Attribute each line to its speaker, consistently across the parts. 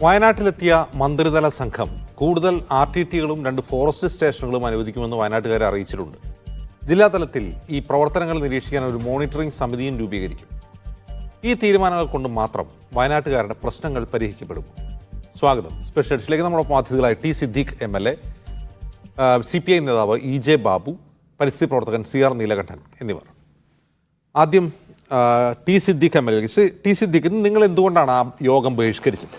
Speaker 1: വയനാട്ടിലെത്തിയ മന്ത്രിതല സംഘം കൂടുതൽ RTTകളും 2 ഫോറസ്റ്റ് സ്റ്റേഷനുകളും അനുവദിക്കുമെന്ന് വയനാട്ടുകാരെ അറിയിച്ചിട്ടുണ്ട്. ജില്ലാതലത്തിൽ ഈ പ്രവർത്തനങ്ങൾ നിരീക്ഷിക്കാൻ ഒരു മോണിറ്ററിംഗ് സമിതിയും രൂപീകരിക്കും. ഈ തീരുമാനങ്ങൾ കൊണ്ട് മാത്രം വയനാട്ടുകാരുടെ പ്രശ്നങ്ങൾ പരിഹരിക്കപ്പെടും. സ്വാഗതം. സ്പെഷ്യൽ എഡിഷനിലേക്ക് നമ്മളൊപ്പം അതിഥികളായി ടി സിദ്ദീഖ് MLA, CPI നേതാവ് EJ ബാബു, പരിസ്ഥിതി പ്രവർത്തകൻ CR നീലകണ്ഠൻ എന്നിവർ. ആദ്യം T Siddique MLA. T Siddique, നിങ്ങൾ എന്തുകൊണ്ടാണ് ആ യോഗം ബഹിഷ്കരിച്ചത്?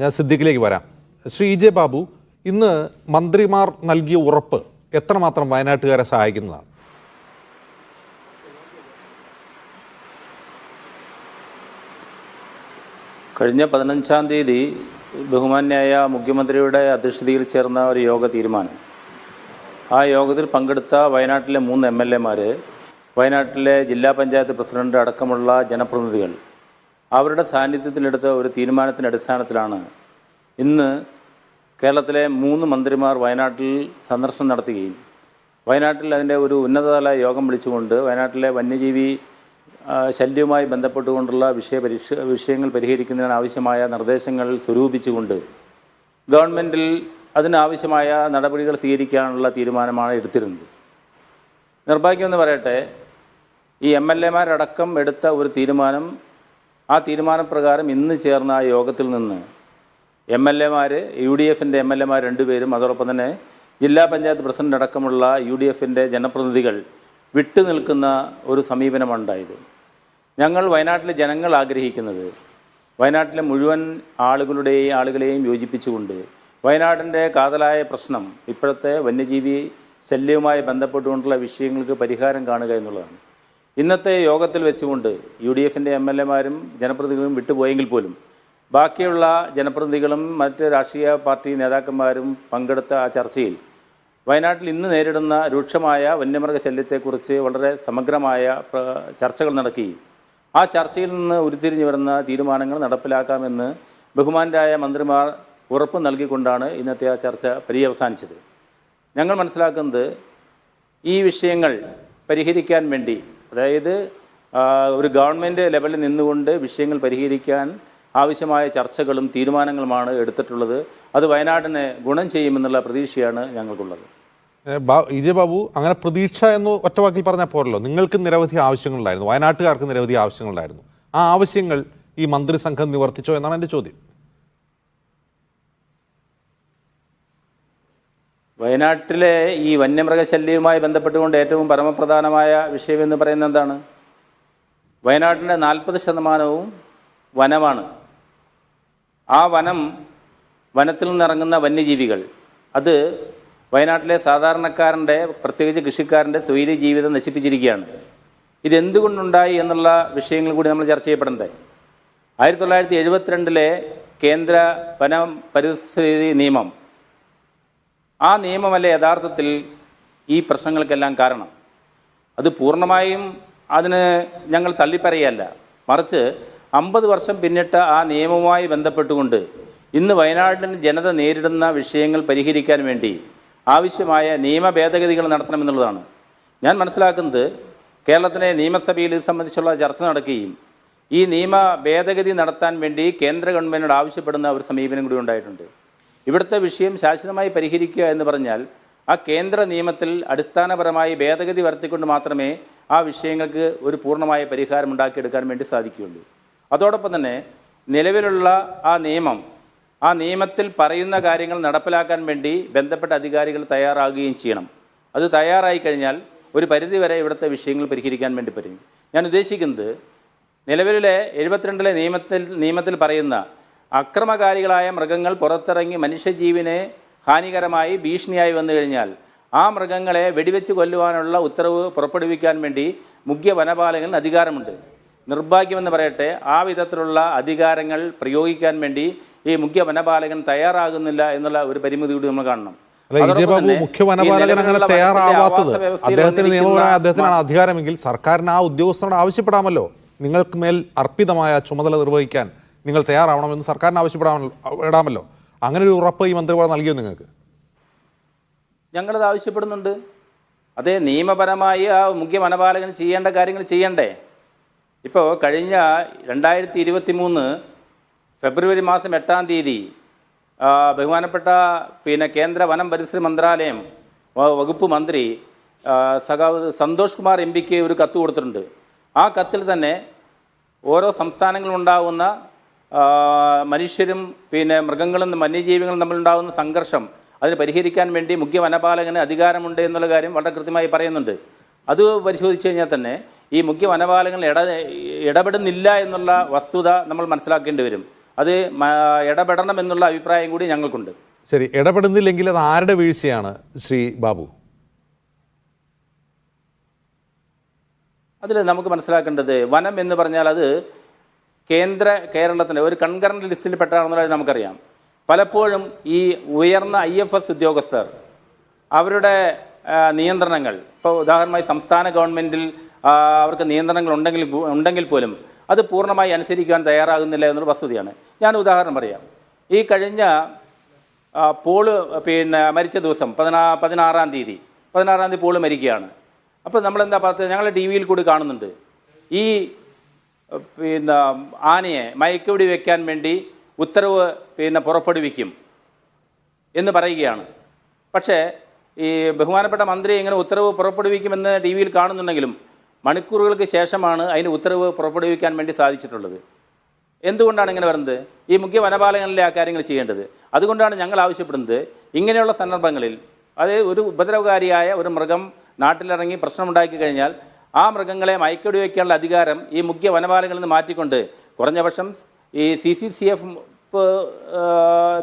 Speaker 1: ഞാൻ സിദ്ദീഖിലേക്ക് വരാം. ശ്രീ EJ ബാബു, ഇന്ന് മന്ത്രിമാർ നൽകിയ ഉറപ്പ് എത്രമാത്രം വയനാട്ടുകാരെ സഹായിക്കുന്നതാണ്?
Speaker 2: കഴിഞ്ഞ 15-ാം തീയതി ബഹുമാന്യായ മുഖ്യമന്ത്രിയുടെ അധ്യക്ഷതയിൽ ചേർന്ന ഒരു യോഗ തീരുമാനം. ആ യോഗത്തിൽ പങ്കെടുത്ത വയനാട്ടിലെ 3 MLAമാർ, വയനാട്ടിലെ ജില്ലാ പഞ്ചായത്ത് പ്രസിഡന്റ് അടക്കമുള്ള ജനപ്രതിനിധികൾ അവരുടെ സാന്നിധ്യത്തിലെടുത്ത ഒരു തീരുമാനത്തിൻ്റെ അടിസ്ഥാനത്തിലാണ് ഇന്ന് കേരളത്തിലെ 3 മന്ത്രിമാർ വയനാട്ടിൽ സന്ദർശനം നടത്തുകയും വയനാട്ടിൽ അതിൻ്റെ ഒരു ഉന്നതതല യോഗം വിളിച്ചുകൊണ്ട് വയനാട്ടിലെ വന്യജീവി ശല്യവുമായി ബന്ധപ്പെട്ടുകൊണ്ടുള്ള വിഷയങ്ങൾ പരിഹരിക്കുന്നതിനാവശ്യമായ നിർദ്ദേശങ്ങൾ സ്വരൂപിച്ചുകൊണ്ട് ഗവൺമെൻറ്റിൽ അതിനാവശ്യമായ നടപടികൾ സ്വീകരിക്കാനുള്ള തീരുമാനമാണ് എടുത്തിരുന്നത്. നിർഭാഗ്യമെന്ന് പറയട്ടെ, ഈ MLAമാരടക്കം എടുത്ത ഒരു തീരുമാനം, ആ തീരുമാനപ്രകാരം ഇന്ന് ചേർന്ന ആ യോഗത്തിൽ നിന്ന് MLAമാർ, UDFൻ്റെ MLAമാർ 2 പേരും, അതോടൊപ്പം തന്നെ ജില്ലാ പഞ്ചായത്ത് പ്രസിഡന്റ് അടക്കമുള്ള UDFൻ്റെ ജനപ്രതിനിധികൾ വിട്ടുനിൽക്കുന്ന ഒരു സമീപനമുണ്ടായത്. ഞങ്ങൾ വയനാട്ടിലെ ജനങ്ങൾ ആഗ്രഹിക്കുന്നത് വയനാട്ടിലെ മുഴുവൻ ആളുകളെയും യോജിപ്പിച്ചുകൊണ്ട് വയനാടിൻ്റെ കാതലായ പ്രശ്നം, ഇപ്പോഴത്തെ വന്യജീവി ശല്യവുമായി ബന്ധപ്പെട്ടുകൊണ്ടുള്ള വിഷയങ്ങൾക്ക് പരിഹാരം കാണുക എന്നുള്ളതാണ്. ഇന്നത്തെ യോഗത്തിൽ വെച്ചുകൊണ്ട് UDFൻ്റെ MLAമാരും ജനപ്രതിനിധികളും വിട്ടുപോയെങ്കിൽ പോലും ബാക്കിയുള്ള ജനപ്രതിനിധികളും മറ്റ് രാഷ്ട്രീയ പാർട്ടി നേതാക്കന്മാരും പങ്കെടുത്ത ആ ചർച്ചയിൽ വയനാട്ടിൽ ഇന്ന് നേരിടുന്ന രൂക്ഷമായ വന്യമൃഗശല്യത്തെക്കുറിച്ച് വളരെ സമഗ്രമായ ചർച്ചകൾ നടക്കുകയും ആ ചർച്ചയിൽ നിന്ന് ഉരുത്തിരിഞ്ഞു വരുന്ന തീരുമാനങ്ങൾ നടപ്പിലാക്കാമെന്ന് ബഹുമാനരായ മന്ത്രിമാർ ഉറപ്പ് നൽകിക്കൊണ്ടാണ് ഇന്നത്തെ ആ ചർച്ച പര്യവസാനിച്ചത്. ഞങ്ങൾ മനസ്സിലാക്കുന്നത് ഈ വിഷയങ്ങൾ പരിഹരിക്കാൻ വേണ്ടി, അതായത് ഒരു ഗവൺമെൻറ് ലെവലിൽ നിന്നുകൊണ്ട് വിഷയങ്ങൾ പരിഹരിക്കാൻ ആവശ്യമായ ചർച്ചകളും തീരുമാനങ്ങളുമാണ് എടുത്തിട്ടുള്ളത്. അത് വയനാടിന് ഗുണം ചെയ്യുമെന്നുള്ള പ്രതീക്ഷയാണ് ഞങ്ങൾക്കുള്ളത്.
Speaker 1: EJ ബാബു, അങ്ങനെ പ്രതീക്ഷ എന്ന് ഒറ്റവാക്കിൽ പറഞ്ഞാൽ പോരല്ലോ. നിങ്ങൾക്ക് നിരവധി ആവശ്യങ്ങളുണ്ടായിരുന്നു, വയനാട്ടുകാർക്ക് നിരവധി ആവശ്യങ്ങളുണ്ടായിരുന്നു. ആ ആവശ്യങ്ങൾ ഈ മന്ത്രിസംഘം നിവർത്തിച്ചോ എന്നാണ് എൻ്റെ ചോദ്യം.
Speaker 2: വയനാട്ടിലെ ഈ വന്യമൃഗശല്യവുമായി ബന്ധപ്പെട്ടുകൊണ്ട് ഏറ്റവും പരമപ്രധാനമായ വിഷയമെന്ന് പറയുന്നത് എന്താണ്? വയനാട്ടിൻ്റെ 40% വനമാണ്. ആ വനത്തിൽ നിന്നിറങ്ങുന്ന വന്യജീവികൾ അത് വയനാട്ടിലെ സാധാരണക്കാരൻ്റെ, പ്രത്യേകിച്ച് കൃഷിക്കാരൻ്റെ സ്വൈര്യ ജീവിതം നശിപ്പിച്ചിരിക്കുകയാണ്. ഇതെന്തുകൊണ്ടുണ്ടായി എന്നുള്ള വിഷയങ്ങൾ കൂടി നമ്മൾ ചർച്ച ചെയ്യപ്പെടണ്ടേ? 1972 കേന്ദ്ര വന പരിസ്ഥിതി നിയമം, ആ നിയമമല്ല യഥാർത്ഥത്തിൽ ഈ പ്രശ്നങ്ങൾക്കെല്ലാം കാരണം. അത് പൂർണ്ണമായും അതിന് ഞങ്ങൾ തള്ളിപ്പറയല്ല, മറിച്ച് 50 വർഷം പിന്നിട്ട ആ നിയമവുമായി ബന്ധപ്പെട്ടുകൊണ്ട് ഇന്ന് വയനാടിന് ജനത നേരിടുന്ന വിഷയങ്ങൾ പരിഹരിക്കാൻ വേണ്ടി ആവശ്യമായ നിയമ ഭേദഗതികൾ നടത്തണമെന്നുള്ളതാണ്. ഞാൻ മനസ്സിലാക്കുന്നത് കേരളത്തിലെ നിയമസഭയിൽ ഇത് സംബന്ധിച്ചുള്ള ചർച്ച നടക്കുകയും ഈ നിയമ ഭേദഗതി നടത്താൻ വേണ്ടി കേന്ദ്ര ഗവൺമെൻറ്റിനോട് ആവശ്യപ്പെടുന്ന ഒരു സമീപനം കൂടി ഉണ്ടായിട്ടുണ്ട്. ഇവിടുത്തെ വിഷയം ശാശ്വതമായി പരിഹരിക്കുക എന്ന് പറഞ്ഞാൽ ആ കേന്ദ്ര നിയമത്തിൽ അടിസ്ഥാനപരമായി ഭേദഗതി വരുത്തിക്കൊണ്ട് മാത്രമേ ആ വിഷയങ്ങൾക്ക് ഒരു പൂർണ്ണമായ പരിഹാരം ഉണ്ടാക്കിയെടുക്കാൻ വേണ്ടി സാധിക്കുകയുള്ളൂ. അതോടൊപ്പം തന്നെ നിലവിലുള്ള ആ നിയമത്തിൽ പറയുന്ന കാര്യങ്ങൾ നടപ്പിലാക്കാൻ വേണ്ടി ബന്ധപ്പെട്ട അധികാരികൾ തയ്യാറാകുകയും ചെയ്യണം. അത് തയ്യാറായി കഴിഞ്ഞാൽ ഒരു പരിധിവരെ ഇവിടുത്തെ വിഷയങ്ങൾ പരിഹരിക്കാൻ വേണ്ടി പറ്റും. ഞാൻ ഉദ്ദേശിക്കുന്നത് നിലവിലെ 72 നിയമത്തിൽ പറയുന്ന അക്രമകാരികളായ മൃഗങ്ങൾ പുറത്തിറങ്ങി മനുഷ്യജീവനെ ഹാനികരമായി ഭീഷണിയായി വന്നു കഴിഞ്ഞാൽ ആ മൃഗങ്ങളെ വെടിവെച്ച് കൊല്ലുവാനുള്ള ഉത്തരവ് പുറപ്പെടുവിക്കാൻ വേണ്ടി മുഖ്യ വനപാലകന് അധികാരമുണ്ട്. നിർഭാഗ്യമെന്ന് പറയട്ടെ, ആ വിധത്തിലുള്ള അധികാരങ്ങൾ പ്രയോഗിക്കാൻ വേണ്ടി ഈ മുഖ്യ വനപാലകൻ തയ്യാറാകുന്നില്ല എന്നുള്ള ഒരു പരിമിതി കൂടി നമ്മൾ കാണണം.
Speaker 1: മുഖ്യ വനപാലകൻ അങ്ങനെ തയ്യാറാവാത്തത് അദ്ദേഹത്തിന് നിയമപരമായ അദ്ദേഹത്തിനാണ് അധികാരമെങ്കിൽ സർക്കാരിന് ആ ഉദ്യോഗസ്ഥനോട് ആവശ്യപ്പെടാമല്ലോ, നിങ്ങൾക്ക് മേൽ അർപ്പിതമായ ചുമതല നിർവഹിക്കാൻ നിങ്ങൾ തയ്യാറാവണമെന്ന് സർക്കാരിന് ആവശ്യപ്പെടാമല്ലോ. അങ്ങനെ ഒരു ഉറപ്പ് ഈ മന്ത്രിസഭ നൽകിയോ നിങ്ങൾക്ക്?
Speaker 2: ഞങ്ങളത് ആവശ്യപ്പെടുന്നുണ്ട്. അതേ നിയമപരമായി ആ മുഖ്യ വനപാലകൻ ചെയ്യേണ്ട കാര്യങ്ങൾ ചെയ്യണ്ടേ? ഇപ്പോൾ കഴിഞ്ഞ 2023 ഫെബ്രുവരി മാസം 8-ാം തീയതി ബഹുമാനപ്പെട്ട കേന്ദ്ര വനം പരിസ്ഥിതി മന്ത്രാലയം വകുപ്പ് മന്ത്രി സഖാവ് സന്തോഷ് കുമാർ എംപിക്ക് ഒരു കത്ത് കൊടുത്തിട്ടുണ്ട്. ആ കത്തിൽ തന്നെ ഓരോ സംസ്ഥാനങ്ങളിലുണ്ടാകുന്ന മനുഷ്യരും മൃഗങ്ങളും വന്യജീവികളും തമ്മിലുണ്ടാകുന്ന സംഘർഷം അതിന് പരിഹരിക്കാൻ വേണ്ടി മുഖ്യ വനപാലകന് അധികാരമുണ്ട് എന്നുള്ള കാര്യം വളരെ കൃത്യമായി പറയുന്നുണ്ട്. അത് പരിശോധിച്ച് കഴിഞ്ഞാൽ തന്നെ ഈ മുഖ്യ വനപാലകൻ ഇടപെടുന്നില്ല എന്നുള്ള വസ്തുത നമ്മൾ മനസ്സിലാക്കേണ്ടി വരും. അത് ഇടപെടണം എന്നുള്ള അഭിപ്രായം കൂടി ഞങ്ങൾക്കുണ്ട്.
Speaker 1: ശരി, ഇടപെടുന്നില്ലെങ്കിൽ അത് ആരുടെ വീഴ്ചയാണ് ശ്രീ ബാബു?
Speaker 2: അതിൽ നമുക്ക് മനസ്സിലാക്കേണ്ടത് വനം എന്ന് പറഞ്ഞാൽ അത് കേരളത്തിൻ്റെ ഒരു കൺകറന്റ് ലിസ്റ്റിൽ പെട്ടതാണെന്നുള്ളത് നമുക്കറിയാം. പലപ്പോഴും ഈ ഉയർന്ന IFS ഉദ്യോഗസ്ഥർ അവരുടെ നിയന്ത്രണങ്ങൾ, ഇപ്പോൾ ഉദാഹരണമായി സംസ്ഥാന ഗവൺമെൻറ്റിൽ അവർക്ക് നിയന്ത്രണങ്ങൾ ഉണ്ടെങ്കിൽ പോലും അത് പൂർണ്ണമായി അനുസരിക്കാൻ തയ്യാറാകുന്നില്ല എന്നൊരു വസ്തുതയാണ്. ഞാൻ ഉദാഹരണം പറയാം. ഈ കഴിഞ്ഞ പോള് മരിച്ച ദിവസം 16-ാം തീയതി പോള് മരിക്കുകയാണ്. അപ്പോൾ നമ്മളെന്താ பார்த்தത്? ഞങ്ങൾ TV യിൽ കൂടി കാണുന്നുണ്ട്. ഈ ആനയെ മയക്കുവെടി വെക്കാൻ വേണ്ടി ഉത്തരവ് പുറപ്പെടുവിക്കും എന്ന് പറയുകയാണ്. പക്ഷേ ഈ ബഹുമാനപ്പെട്ട മന്ത്രി ഇങ്ങനെ ഉത്തരവ് പുറപ്പെടുവിക്കുമെന്ന് TV യിൽ കാണുന്നുണ്ടെങ്കിലും മണിക്കൂറുകൾക്ക് ശേഷമാണ് അതിന് ഉത്തരവ് പുറപ്പെടുവിക്കാൻ വേണ്ടി സാധിച്ചിട്ടുള്ളത്. എന്തുകൊണ്ടാണ് ഇങ്ങനെ വരുന്നത്? ഈ മുഖ്യ വനപാലകനിലെ ആ കാര്യങ്ങൾ ചെയ്യേണ്ടത്. അതുകൊണ്ടാണ് ഞങ്ങൾ ആവശ്യപ്പെടുന്നത്, ഇങ്ങനെയുള്ള സന്ദർഭങ്ങളിൽ അതായത് ഒരു ഉപദ്രവകാരിയായ ഒരു മൃഗം നാട്ടിലിറങ്ങി പ്രശ്നമുണ്ടാക്കി കഴിഞ്ഞാൽ ആ മൃഗങ്ങളെ മയക്കുവെടി വയ്ക്കാനുള്ള അധികാരം ഈ മുഖ്യ വനപാലകരിൽ നിന്ന് മാറ്റിക്കൊണ്ട് കുറഞ്ഞപക്ഷം ഈ CCCF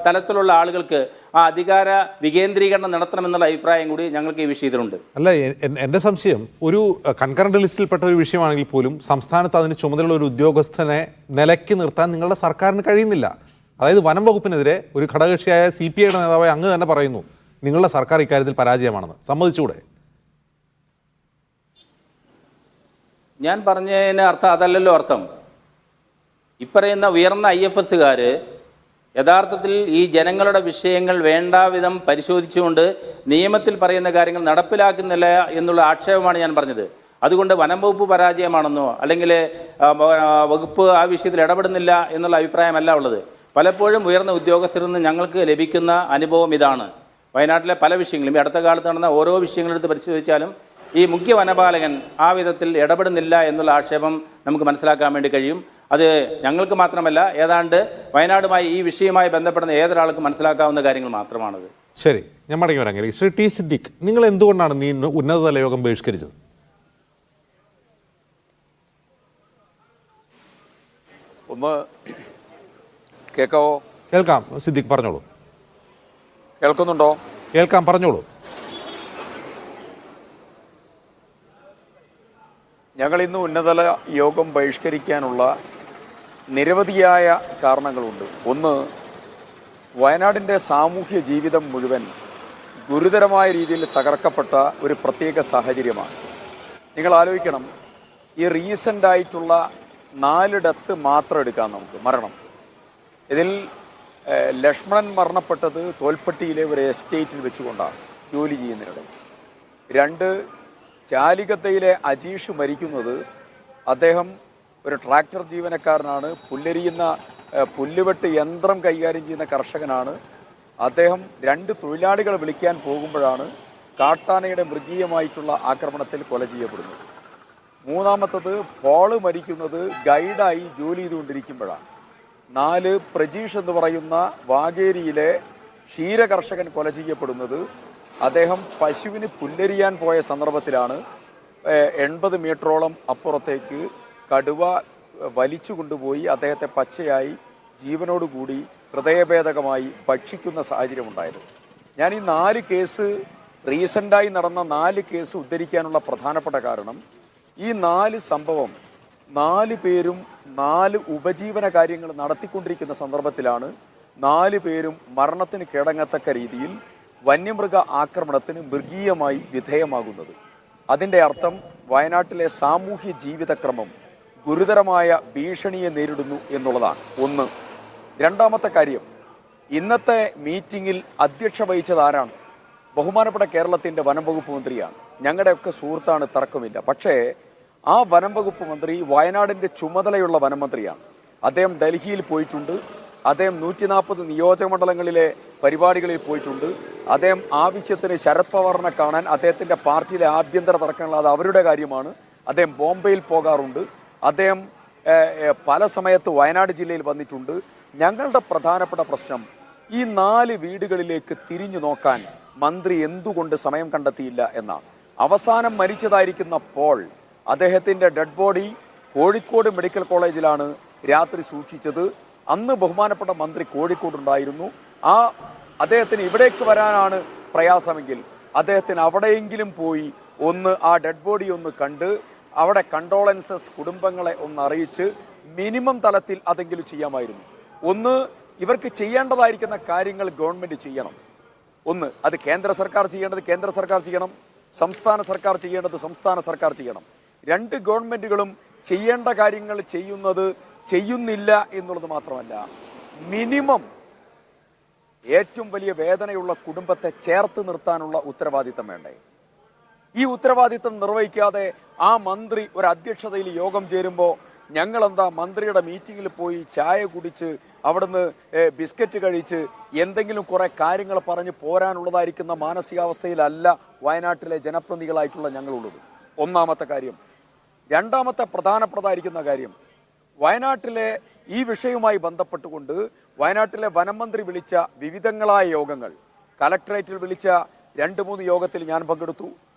Speaker 2: തലത്തിലുള്ള ആളുകൾക്ക് ആ അധികാര വികേന്ദ്രീകരണം നടത്തണമെന്നുള്ള അഭിപ്രായം കൂടി ഞങ്ങൾക്ക് ഈ വിഷയത്തിലുണ്ട്.
Speaker 1: അല്ല, എൻ്റെ സംശയം ഒരു കൺകറന്റ് ലിസ്റ്റിൽപ്പെട്ട ഒരു വിഷയമാണെങ്കിൽ പോലും സംസ്ഥാനത്ത് അതിന് ചുമതലയുള്ള ഒരു ഉദ്യോഗസ്ഥനെ നിലയ്ക്ക് നിർത്താൻ നിങ്ങളുടെ സർക്കാരിന് കഴിയുന്നില്ല. അതായത് വനം വകുപ്പിനെതിരെ ഒരു ഘടകകക്ഷിയായ CPIയുടെ നേതാവായ അങ്ങ് തന്നെ പറയുന്നു നിങ്ങളുടെ സർക്കാർ ഇക്കാര്യത്തിൽ പരാജയമാണെന്ന്. സമ്മതിച്ചുകൂടെ?
Speaker 2: ഞാൻ പറഞ്ഞതിന് അർത്ഥം അതല്ലല്ലോ അർത്ഥം. ഇപ്പറയുന്ന ഉയർന്ന IFSകാർ യഥാർത്ഥത്തിൽ ഈ ജനങ്ങളുടെ വിഷയങ്ങൾ വേണ്ടാവിധം പരിശോധിച്ചുകൊണ്ട് നിയമത്തിൽ പറയുന്ന കാര്യങ്ങൾ നടപ്പിലാക്കുന്നില്ല എന്നുള്ള ആക്ഷേപമാണ് ഞാൻ പറഞ്ഞത്. അതുകൊണ്ട് വനം വകുപ്പ് പരാജയമാണെന്നോ അല്ലെങ്കിൽ വകുപ്പ് ആ വിഷയത്തിൽ ഇടപെടുന്നില്ല എന്നുള്ള അഭിപ്രായമല്ല ഉള്ളത്. പലപ്പോഴും ഉയർന്ന ഉദ്യോഗസ്ഥരിൽ നിന്ന് ഞങ്ങൾക്ക് ലഭിക്കുന്ന അനുഭവം ഇതാണ്. വയനാട്ടിലെ പല വിഷയങ്ങളും ഈ അടുത്ത കാലത്ത് നടന്ന ഓരോ വിഷയങ്ങളെടുത്ത് പരിശോധിച്ചാലും ഈ മുഖ്യ വനപാലകൻ ആ വിധത്തിൽ ഇടപെടുന്നില്ല എന്നുള്ള ആക്ഷേപം നമുക്ക് മനസ്സിലാക്കാൻ വേണ്ടി കഴിയും. അത് ഞങ്ങൾക്ക് മാത്രമല്ല, ഏതാണ്ട് വയനാടുമായി ഈ വിഷയവുമായി ബന്ധപ്പെടുന്ന ഏതൊരാൾക്കും മനസ്സിലാക്കാവുന്ന കാര്യങ്ങൾ മാത്രമാണത്.
Speaker 1: ശരി, ഞാൻ മടങ്ങി വരാം. ശ്രീ T. സിദ്ദിഖ്, നിങ്ങൾ എന്തുകൊണ്ടാണ് നീ ഉന്നതതല യോഗം ബഹിഷ്കരിച്ചത്?
Speaker 3: ഒന്ന് കേൾക്കാവോ?
Speaker 1: കേൾക്കാം, സിദ്ദിഖ് പറഞ്ഞോളൂ.
Speaker 3: കേൾക്കുന്നുണ്ടോ?
Speaker 1: കേൾക്കാം, പറഞ്ഞോളൂ.
Speaker 3: ഞങ്ങൾ ഇന്ന് ഉന്നതതല യോഗം ബഹിഷ്കരിക്കാനുള്ള നിരവധിയായ കാരണങ്ങളുണ്ട്. ഒന്ന്, വയനാടിൻ്റെ സാമൂഹ്യ ജീവിതം മുഴുവൻ ഗുരുതരമായ രീതിയിൽ തകർക്കപ്പെട്ട ഒരു പ്രത്യേക സാഹചര്യമാണ്. നിങ്ങൾ ആലോചിക്കണം, ഈ റീസെൻ്റായിട്ടുള്ള 4 ഡെത്ത് മാത്രം എടുക്കാം നമുക്ക്, മരണം. ഇതിൽ ലക്ഷ്മണൻ മരണപ്പെട്ടത് തോൽപ്പട്ടിയിലെ ഒരു എസ്റ്റേറ്റിൽ വെച്ചുകൊണ്ടാണ് ജോലി ചെയ്യുന്നതിനിടെ. 2, ചാലികത്തയിലെ അജീഷ് മരിക്കുന്നത് അദ്ദേഹം ഒരു ട്രാക്ടർ ജീവനക്കാരനാണ്, പുല്ലുവെട്ട് യന്ത്രം കൈകാര്യം ചെയ്യുന്ന കർഷകനാണ്. അദ്ദേഹം 2 തൊഴിലാളികളെ വിളിക്കാൻ പോകുമ്പോഴാണ് കാട്ടാനയുടെ മൃഗീയമായിട്ടുള്ള ആക്രമണത്തിൽ കൊല ചെയ്യപ്പെടുന്നത്. 3-മത്തത് പോള് മരിക്കുന്നത് ഗൈഡായി ജോലി ചെയ്തുകൊണ്ടിരിക്കുമ്പോഴാണ്. 4, പ്രജീഷ് എന്ന് പറയുന്ന വാഗേരിയിലെ ക്ഷീരകർഷകൻ കൊല ചെയ്യപ്പെടുന്നത് അദ്ദേഹം പശുവിന് പുല്ലരിയാൻ പോയ സന്ദർഭത്തിലാണ്. 80 മീറ്ററോളം അപ്പുറത്തേക്ക് കടുവ വലിച്ചു കൊണ്ടുപോയി അദ്ദേഹത്തെ പച്ചയായി ജീവനോടുകൂടി ഹൃദയഭേദകമായി ഭക്ഷിക്കുന്ന സാഹചര്യമുണ്ടായത്. ഞാൻ ഈ 4 കേസ് റീസെൻ്റായി നടന്ന 4 കേസ് ഉദ്ധരിക്കാനുള്ള പ്രധാനപ്പെട്ട കാരണം ഈ 4 സംഭവം 4 പേരും 4 ഉപജീവന കാര്യങ്ങൾ നടത്തിക്കൊണ്ടിരിക്കുന്ന സന്ദർഭത്തിലാണ് 4 പേരും മരണത്തിന് കീഴടങ്ങത്തക്ക രീതിയിൽ വന്യമൃഗ ആക്രമണത്തിന് മൃഗീയമായി വിധേയമാകുന്നത്. അതിൻ്റെ അർത്ഥം വയനാട്ടിലെ സാമൂഹ്യ ജീവിതക്രമം ഗുരുതരമായ ഭീഷണിയെ നേരിടുന്നു എന്നുള്ളതാണ് ഒന്ന്. രണ്ടാമത്തെ കാര്യം, ഇന്നത്തെ മീറ്റിങ്ങിൽ അധ്യക്ഷ വഹിച്ചത് ആരാണ്? ബഹുമാനപ്പെട്ട കേരളത്തിൻ്റെ വനം വകുപ്പ് മന്ത്രിയാണ്. ഞങ്ങളുടെയൊക്കെ സുഹൃത്താണ്, തർക്കമില്ല. പക്ഷേ ആ വനം വകുപ്പ് മന്ത്രി വയനാടിൻ്റെ ചുമതലയുള്ള വനം മന്ത്രിയാണ്. അദ്ദേഹം ഡൽഹിയിൽ പോയിട്ടുണ്ട്. അദ്ദേഹം 140 നിയോജകമണ്ഡലങ്ങളിലെ പരിപാടികളിൽ പോയിട്ടുണ്ട്. അദ്ദേഹം ആവശ്യത്തിന് ശരത് പവാറിനെ കാണാൻ അദ്ദേഹത്തിൻ്റെ പാർട്ടിയിലെ ആഭ്യന്തര തർക്കങ്ങൾ അത് അവരുടെ കാര്യമാണ്. അദ്ദേഹം ബോംബെയിൽ പോകാറുണ്ട്. അദ്ദേഹം പല സമയത്ത് വയനാട് ജില്ലയിൽ വന്നിട്ടുണ്ട്. ഞങ്ങളുടെ പ്രധാനപ്പെട്ട പ്രശ്നം ഈ 4 വീടുകളിലേക്ക് തിരിഞ്ഞു നോക്കാൻ മന്ത്രി എന്തുകൊണ്ട് സമയം കണ്ടെത്തിയില്ല എന്നാണ്. അവസാനം മരിച്ചതായിരിക്കുന്ന പോൾ, അദ്ദേഹത്തിൻ്റെ ഡെഡ് ബോഡി കോഴിക്കോട് മെഡിക്കൽ കോളേജിലാണ് രാത്രി സൂക്ഷിച്ചത്. അന്ന് ബഹുമാനപ്പെട്ട മന്ത്രി കോഴിക്കോടുണ്ടായിരുന്നു. അദ്ദേഹത്തിന് ഇവിടേക്ക് വരാനാണ് പ്രയാസമെങ്കിൽ അദ്ദേഹത്തിന് അവിടെയെങ്കിലും പോയി ഒന്ന് ആ ഡെഡ് ബോഡി ഒന്ന് കണ്ട് അവിടെ കണ്ടോളൻസസ് കുടുംബങ്ങളെ ഒന്ന് അറിയിച്ച് മിനിമം തലത്തിൽ അതെങ്കിലും ചെയ്യാമായിരുന്നു. ഒന്ന്, ഇവർക്ക് ചെയ്യേണ്ടതായിരിക്കുന്ന കാര്യങ്ങൾ ഗവൺമെൻറ് ചെയ്യണം. ഒന്ന്, അത് കേന്ദ്ര സർക്കാർ ചെയ്യേണ്ടത് കേന്ദ്ര സർക്കാർ ചെയ്യണം, സംസ്ഥാന സർക്കാർ ചെയ്യേണ്ടത് സംസ്ഥാന സർക്കാർ ചെയ്യണം. 2 ഗവൺമെൻറ്റുകളും ചെയ്യേണ്ട കാര്യങ്ങൾ ചെയ്യുന്നില്ല എന്നുള്ളത് മാത്രമല്ല, മിനിമം ഏറ്റവും വലിയ വേദനയുള്ള കുടുംബത്തെ ചേർത്ത് നിർത്താനുള്ള ഉത്തരവാദിത്തം വേണ്ടേ? ഈ ഉത്തരവാദിത്തം നിർവഹിക്കാതെ ആ മന്ത്രി ഒരു അധ്യക്ഷതയിൽ യോഗം ചേരുമ്പോൾ ഞങ്ങളെന്താ മന്ത്രിയുടെ മീറ്റിങ്ങിൽ പോയി ചായ കുടിച്ച് അവിടുന്ന് ബിസ്ക്കറ്റ് കഴിച്ച് എന്തെങ്കിലും കുറേ കാര്യങ്ങൾ പറഞ്ഞ് പോരാനുള്ളതായിരിക്കുന്ന മാനസികാവസ്ഥയിലല്ല വയനാട്ടിലെ ജനപ്രതിനിധികളായിട്ടുള്ള ഞങ്ങളുള്ളത്. ഒന്നാമത്തെ കാര്യം. രണ്ടാമത്തെ പ്രധാനപ്പെട്ടതായിരിക്കുന്ന കാര്യം, വയനാട്ടിലെ ഈ വിഷയവുമായി ബന്ധപ്പെട്ടുകൊണ്ട് വയനാട്ടിലെ വനംമന്ത്രി വിളിച്ച വിവിധങ്ങളായ യോഗങ്ങൾ, കലക്ടറേറ്റിൽ വിളിച്ച 2-3 യോഗത്തിൽ ഞാൻ പങ്കെടുത്തു.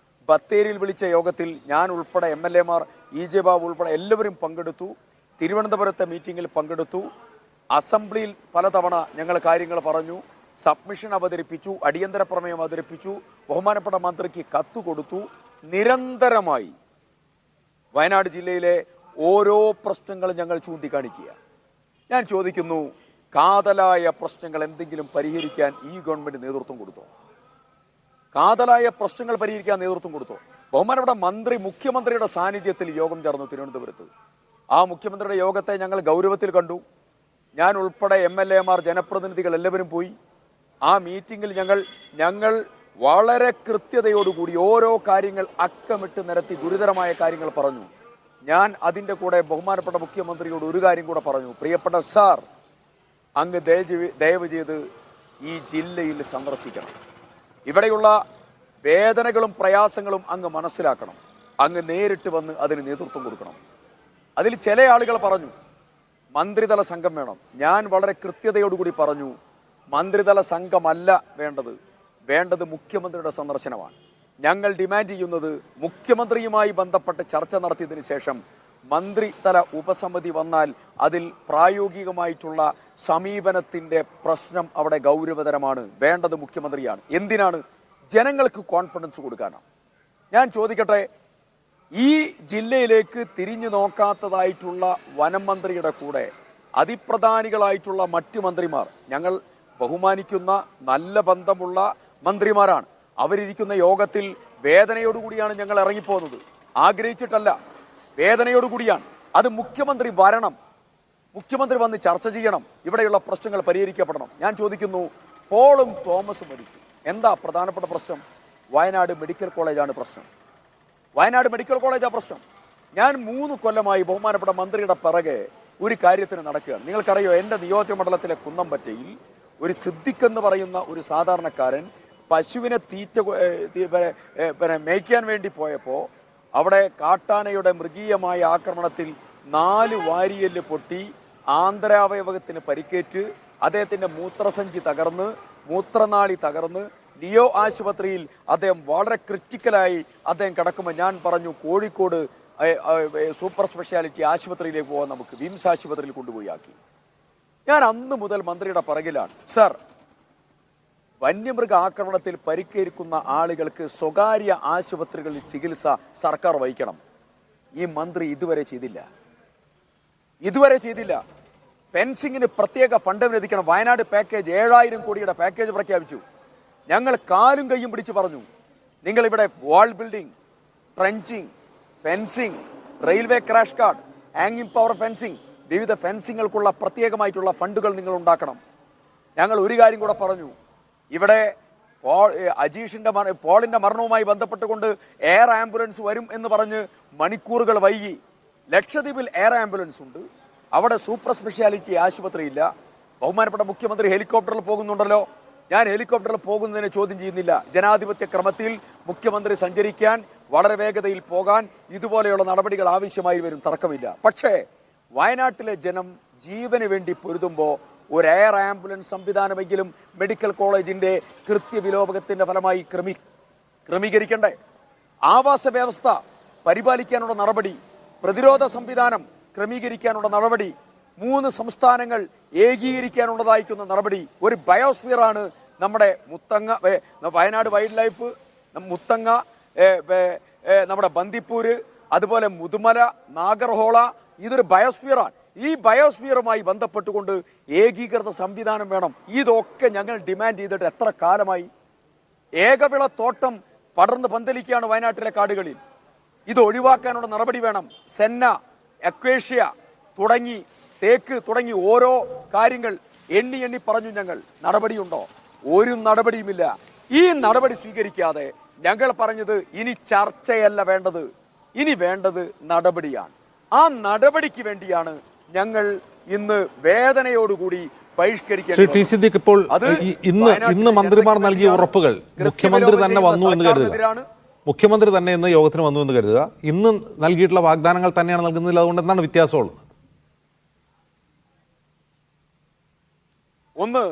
Speaker 3: ബത്തേരിയിൽ വിളിച്ച യോഗത്തിൽ ഞാൻ ഉൾപ്പെടെ MLA-മാർ EJ ബാബു ഉൾപ്പെടെ എല്ലാവരും പങ്കെടുത്തു. തിരുവനന്തപുരത്തെ മീറ്റിങ്ങിൽ പങ്കെടുത്തു. അസംബ്ലിയിൽ പലതവണ ഞങ്ങൾ കാര്യങ്ങൾ പറഞ്ഞു, സബ്മിഷൻ അവതരിപ്പിച്ചു, അടിയന്തര പ്രമേയം അവതരിപ്പിച്ചു, ബഹുമാനപ്പെട്ട മന്ത്രിക്ക് കത്ത് കൊടുത്തു. നിരന്തരമായി വയനാട് ജില്ലയിലെ ഓരോ പ്രശ്നങ്ങളും ഞങ്ങൾ ചൂണ്ടിക്കാണിക്കുക. ഞാൻ ചോദിക്കുന്നു, കാതലായ പ്രശ്നങ്ങൾ എന്തെങ്കിലും പരിഹരിക്കാൻ ഈ ഗവൺമെൻറ് നേതൃത്വം കൊടുത്തോ? കാതലായ പ്രശ്നങ്ങൾ പരിഹരിക്കാൻ നേതൃത്വം കൊടുത്തോ? ബഹുമാനപ്പെട്ട മന്ത്രി മുഖ്യമന്ത്രിയുടെ സാന്നിധ്യത്തിൽ യോഗം ചേർന്നു തിരുവനന്തപുരത്ത്. ആ മുഖ്യമന്ത്രിയുടെ യോഗത്തെ ഞങ്ങൾ ഗൗരവത്തിൽ കണ്ടു. ഞാൻ ഉൾപ്പെടെ MLA-മാർ, ജനപ്രതിനിധികൾ എല്ലാവരും പോയി. ആ മീറ്റിങ്ങിൽ ഞങ്ങൾ വളരെ കൃത്യതയോടുകൂടി ഓരോ കാര്യങ്ങൾ അക്കമിട്ട് നിരത്തി ഗുരുതരമായ കാര്യങ്ങൾ പറഞ്ഞു. ഞാൻ അതിൻ്റെ കൂടെ ബഹുമാനപ്പെട്ട മുഖ്യമന്ത്രിയോട് ഒരു കാര്യം കൂടെ പറഞ്ഞു, പ്രിയപ്പെട്ട സാർ, അങ്ങ് ദയവ് ചെയ്ത് ഈ ജില്ലയിൽ സന്ദർശിക്കണം. ഇവിടെയുള്ള വേദനകളും പ്രയാസങ്ങളും അങ്ങ് മനസ്സിലാക്കണം. അങ്ങ് നേരിട്ട് വന്ന് അതിന് നേതൃത്വം കൊടുക്കണം. അതിൽ ചില ആളുകൾ പറഞ്ഞു മന്ത്രിതല സംഘം വേണം. ഞാൻ വളരെ കൃത്യതയോടുകൂടി പറഞ്ഞു, മന്ത്രിതല സംഘമല്ല വേണ്ടത് മുഖ്യമന്ത്രിയുടെ സന്ദർശനമാണ്. ഞങ്ങൾ ഡിമാൻഡ് ചെയ്യുന്നത് മുഖ്യമന്ത്രിയുമായി ബന്ധപ്പെട്ട് ചർച്ച നടത്തിയതിന് ശേഷം മന്ത്രിതല ഉപസമിതി വന്നാൽ അതിൽ പ്രായോഗികമായിട്ടുള്ള സമീപനത്തിൻ്റെ പ്രശ്നം അവിടെ ഗൗരവതരമാണ്. വേണ്ടത് മുഖ്യമന്ത്രിയാണ്. എന്തിനാണ്? ജനങ്ങൾക്ക് കോൺഫിഡൻസ് കൊടുക്കാനാണ്. ഞാൻ ചോദിക്കട്ടെ, ഈ ജില്ലയിലേക്ക് തിരിഞ്ഞു നോക്കാത്തതായിട്ടുള്ള വനം മന്ത്രിയുടെ കൂടെ അതിപ്രധാനികളായിട്ടുള്ള മറ്റ് മന്ത്രിമാർ, ഞങ്ങൾ ബഹുമാനിക്കുന്ന നല്ല ബന്ധമുള്ള മന്ത്രിമാരാണ്. അവരിയ്ക്കുന്ന യോഗത്തിൽ വേദനയോടുകൂടിയാണ് ഞങ്ങൾ ഇറങ്ങിപ്പോകുന്നത്. ആഗ്രഹിച്ചിട്ടല്ല, വേദനയോടുകൂടിയാണ്. അത് മുഖ്യമന്ത്രി വരണം, മുഖ്യമന്ത്രി വന്ന് ചർച്ച ചെയ്യണം, ഇവിടെയുള്ള പ്രശ്നങ്ങൾ പരിഹരിക്കപ്പെടണം. ഞാൻ ചോദിക്കുന്നു, പോളും തോമസും മരിച്ചു, എന്താ പ്രധാനപ്പെട്ട പ്രശ്നം? വയനാട് മെഡിക്കൽ കോളേജാണ് പ്രശ്നം. വയനാട് മെഡിക്കൽ കോളേജാണ് പ്രശ്നം. ഞാൻ 3 കൊല്ലമായി ബഹുമാനപ്പെട്ട മന്ത്രിയുടെ പിറകെ ഒരു കാര്യത്തിന് നടക്കുകയാണ്. നിങ്ങൾക്കറിയോ, എൻ്റെ നിയോജകമണ്ഡലത്തിലെ കുന്നംപറ്റയിൽ ഒരു സിദ്ദിഖ് എന്ന് പറയുന്ന ഒരു സാധാരണക്കാരൻ പശുവിനെ മേയ്ക്കാൻ വേണ്ടി പോയപ്പോൾ അവിടെ കാട്ടാനയുടെ മൃഗീയമായ ആക്രമണത്തിൽ 4 വാരിയെല്ല് പൊട്ടി, ആന്തരാവയവത്തിന് പരിക്കേറ്റ്, അദ്ദേഹത്തിൻ്റെ മൂത്രസഞ്ചി തകർന്ന്, മൂത്രനാളി തകർന്ന് ലിയോ ആശുപത്രിയിൽ അദ്ദേഹം വളരെ ക്രിറ്റിക്കലായി അദ്ദേഹം കിടക്കുമ്പോൾ ഞാൻ പറഞ്ഞു, കോഴിക്കോട് സൂപ്പർ സ്പെഷ്യാലിറ്റി ആശുപത്രിയിലേക്ക് പോകാൻ നമുക്ക് വിംസ് ആശുപത്രിയിൽ കൊണ്ടുപോയി ആക്കി. ഞാൻ അന്ന് മുതൽ മന്ത്രിയുടെ പിറകിലാണ്. സർ, വന്യമൃഗ ആക്രമണത്തിൽ പരിക്കേൽക്കുന്ന ആളുകൾക്ക് സ്വകാര്യ ആശുപത്രികളിൽ ചികിത്സ സർക്കാർ വഹിക്കണം. ഈ മന്ത്രി ഇതുവരെ ചെയ്തില്ല. ഫെൻസിങ്ങിന് പ്രത്യേക ഫണ്ട് അനുവദിക്കണം. വയനാട് പാക്കേജ് 7000 കോടിയുടെ പാക്കേജ് പ്രഖ്യാപിച്ചു. ഞങ്ങൾ കാലും കയ്യും പിടിച്ച് പറഞ്ഞു, നിങ്ങളിവിടെ wall building, trenching, fencing, railway crash guard, ഹാങ്ങിങ് പവർ ഫെൻസിങ്, വിവിധ ഫെൻസിങ്ങുകൾക്കുള്ള പ്രത്യേകമായിട്ടുള്ള ഫണ്ടുകൾ നിങ്ങൾ ഉണ്ടാക്കണം. ഞങ്ങൾ ഒരു കാര്യം കൂടെ പറഞ്ഞു, ഇവിടെ പോളിന്റെ മരണവുമായി ബന്ധപ്പെട്ടുകൊണ്ട് എയർ ആംബുലൻസ് വരും എന്ന് പറഞ്ഞ് മണിക്കൂറുകൾ വൈകി. ലക്ഷദ്വീപിൽ എയർ ആംബുലൻസ് ഉണ്ട്, അവിടെ സൂപ്പർ സ്പെഷ്യാലിറ്റി ആശുപത്രി ഇല്ല. ബഹുമാനപ്പെട്ട മുഖ്യമന്ത്രി ഹെലികോപ്റ്ററിൽ പോകുന്നുണ്ടല്ലോ. ഞാൻ ഹെലികോപ്റ്ററിൽ പോകുന്നതിനെ ചോദ്യം ചെയ്യുന്നില്ല. ജനാധിപത്യ ക്രമത്തിൽ മുഖ്യമന്ത്രി സഞ്ചരിക്കാൻ, വളരെ വേഗതയിൽ പോകാൻ ഇതുപോലെയുള്ള നടപടികൾ ആവശ്യമായി വരും, തർക്കമില്ല. പക്ഷേ വയനാട്ടിലെ ജനം ജീവന് വേണ്ടി പൊരുതുമ്പോൾ ഒരു എയർ ആംബുലൻസ് സംവിധാനമെങ്കിലും മെഡിക്കൽ കോളേജിൻ്റെ കൃത്യവിലോപകത്തിൻ്റെ ഫലമായി ക്രമീകരിക്കണ്ടേ? ആവാസ വ്യവസ്ഥ പരിപാലിക്കാനുള്ള നടപടി, പ്രതിരോധ സംവിധാനം ക്രമീകരിക്കാനുള്ള നടപടി, 3 സംസ്ഥാനങ്ങൾ ഏകീകരിക്കാനുള്ളതായിരിക്കുന്ന നടപടി, ഒരു ബയോസ്ഫിയറാണ് നമ്മുടെ മുത്തങ്ങ, വയനാട് വൈൽഡ് ലൈഫ്, മുത്തങ്ങ, നമ്മുടെ ബന്ദിപ്പൂര്, അതുപോലെ മുതുമല, നാഗർഹോള, ഇതൊരു ബയോസ്ഫിയറാണ്. ഈ ബയോസ്ഫിയറുമായി ബന്ധപ്പെട്ടുകൊണ്ട് ഏകീകൃത സംവിധാനം വേണം. ഇതൊക്കെ ഞങ്ങൾ ഡിമാൻഡ് ചെയ്തിട്ട് എത്ര കാലമായി? ഏകവിള തോട്ടം പടർന്ന് പന്തലിക്കുകയാണ് വയനാട്ടിലെ കാടുകളിൽ. ഇത് ഒഴിവാക്കാനുള്ള നടപടി വേണം. സെന്ന, അക്വേഷ്യ തുടങ്ങി, തേക്ക് തുടങ്ങി ഓരോ കാര്യങ്ങൾ എണ്ണി എണ്ണി പറഞ്ഞു ഞങ്ങൾ. നടപടിയുണ്ടോ? ഒരു നടപടിയുമില്ല. ഈ നടപടി സ്വീകരിക്കാതെ ഞങ്ങൾ പറഞ്ഞത് ഇനി ചർച്ചയല്ല വേണ്ടത്, ഇനി വേണ്ടത് നടപടിയാണ്. ആ നടപടിക്ക് വേണ്ടിയാണ് ഞങ്ങൾ ഇന്ന് വേദനയോടുകൂടി
Speaker 1: ബഹിഷ്കരിക്കാൻ. ഇപ്പോൾ ഇന്ന് മന്ത്രിമാർ നൽകിയ ഉറപ്പുകൾ മുഖ്യമന്ത്രി തന്നെ വന്നു എന്ന് കരുതുക, മുഖ്യമന്ത്രി തന്നെ ഇന്ന് യോഗത്തിന് വന്നു എന്ന് കരുതുക, ഇന്ന് നൽകിയിട്ടുള്ള വാഗ്ദാനങ്ങൾ തന്നെയാണ് നൽകുന്നതിൽ അതുകൊണ്ട് എന്താണ് വ്യത്യാസമുള്ളത്?
Speaker 3: ഒന്ന്,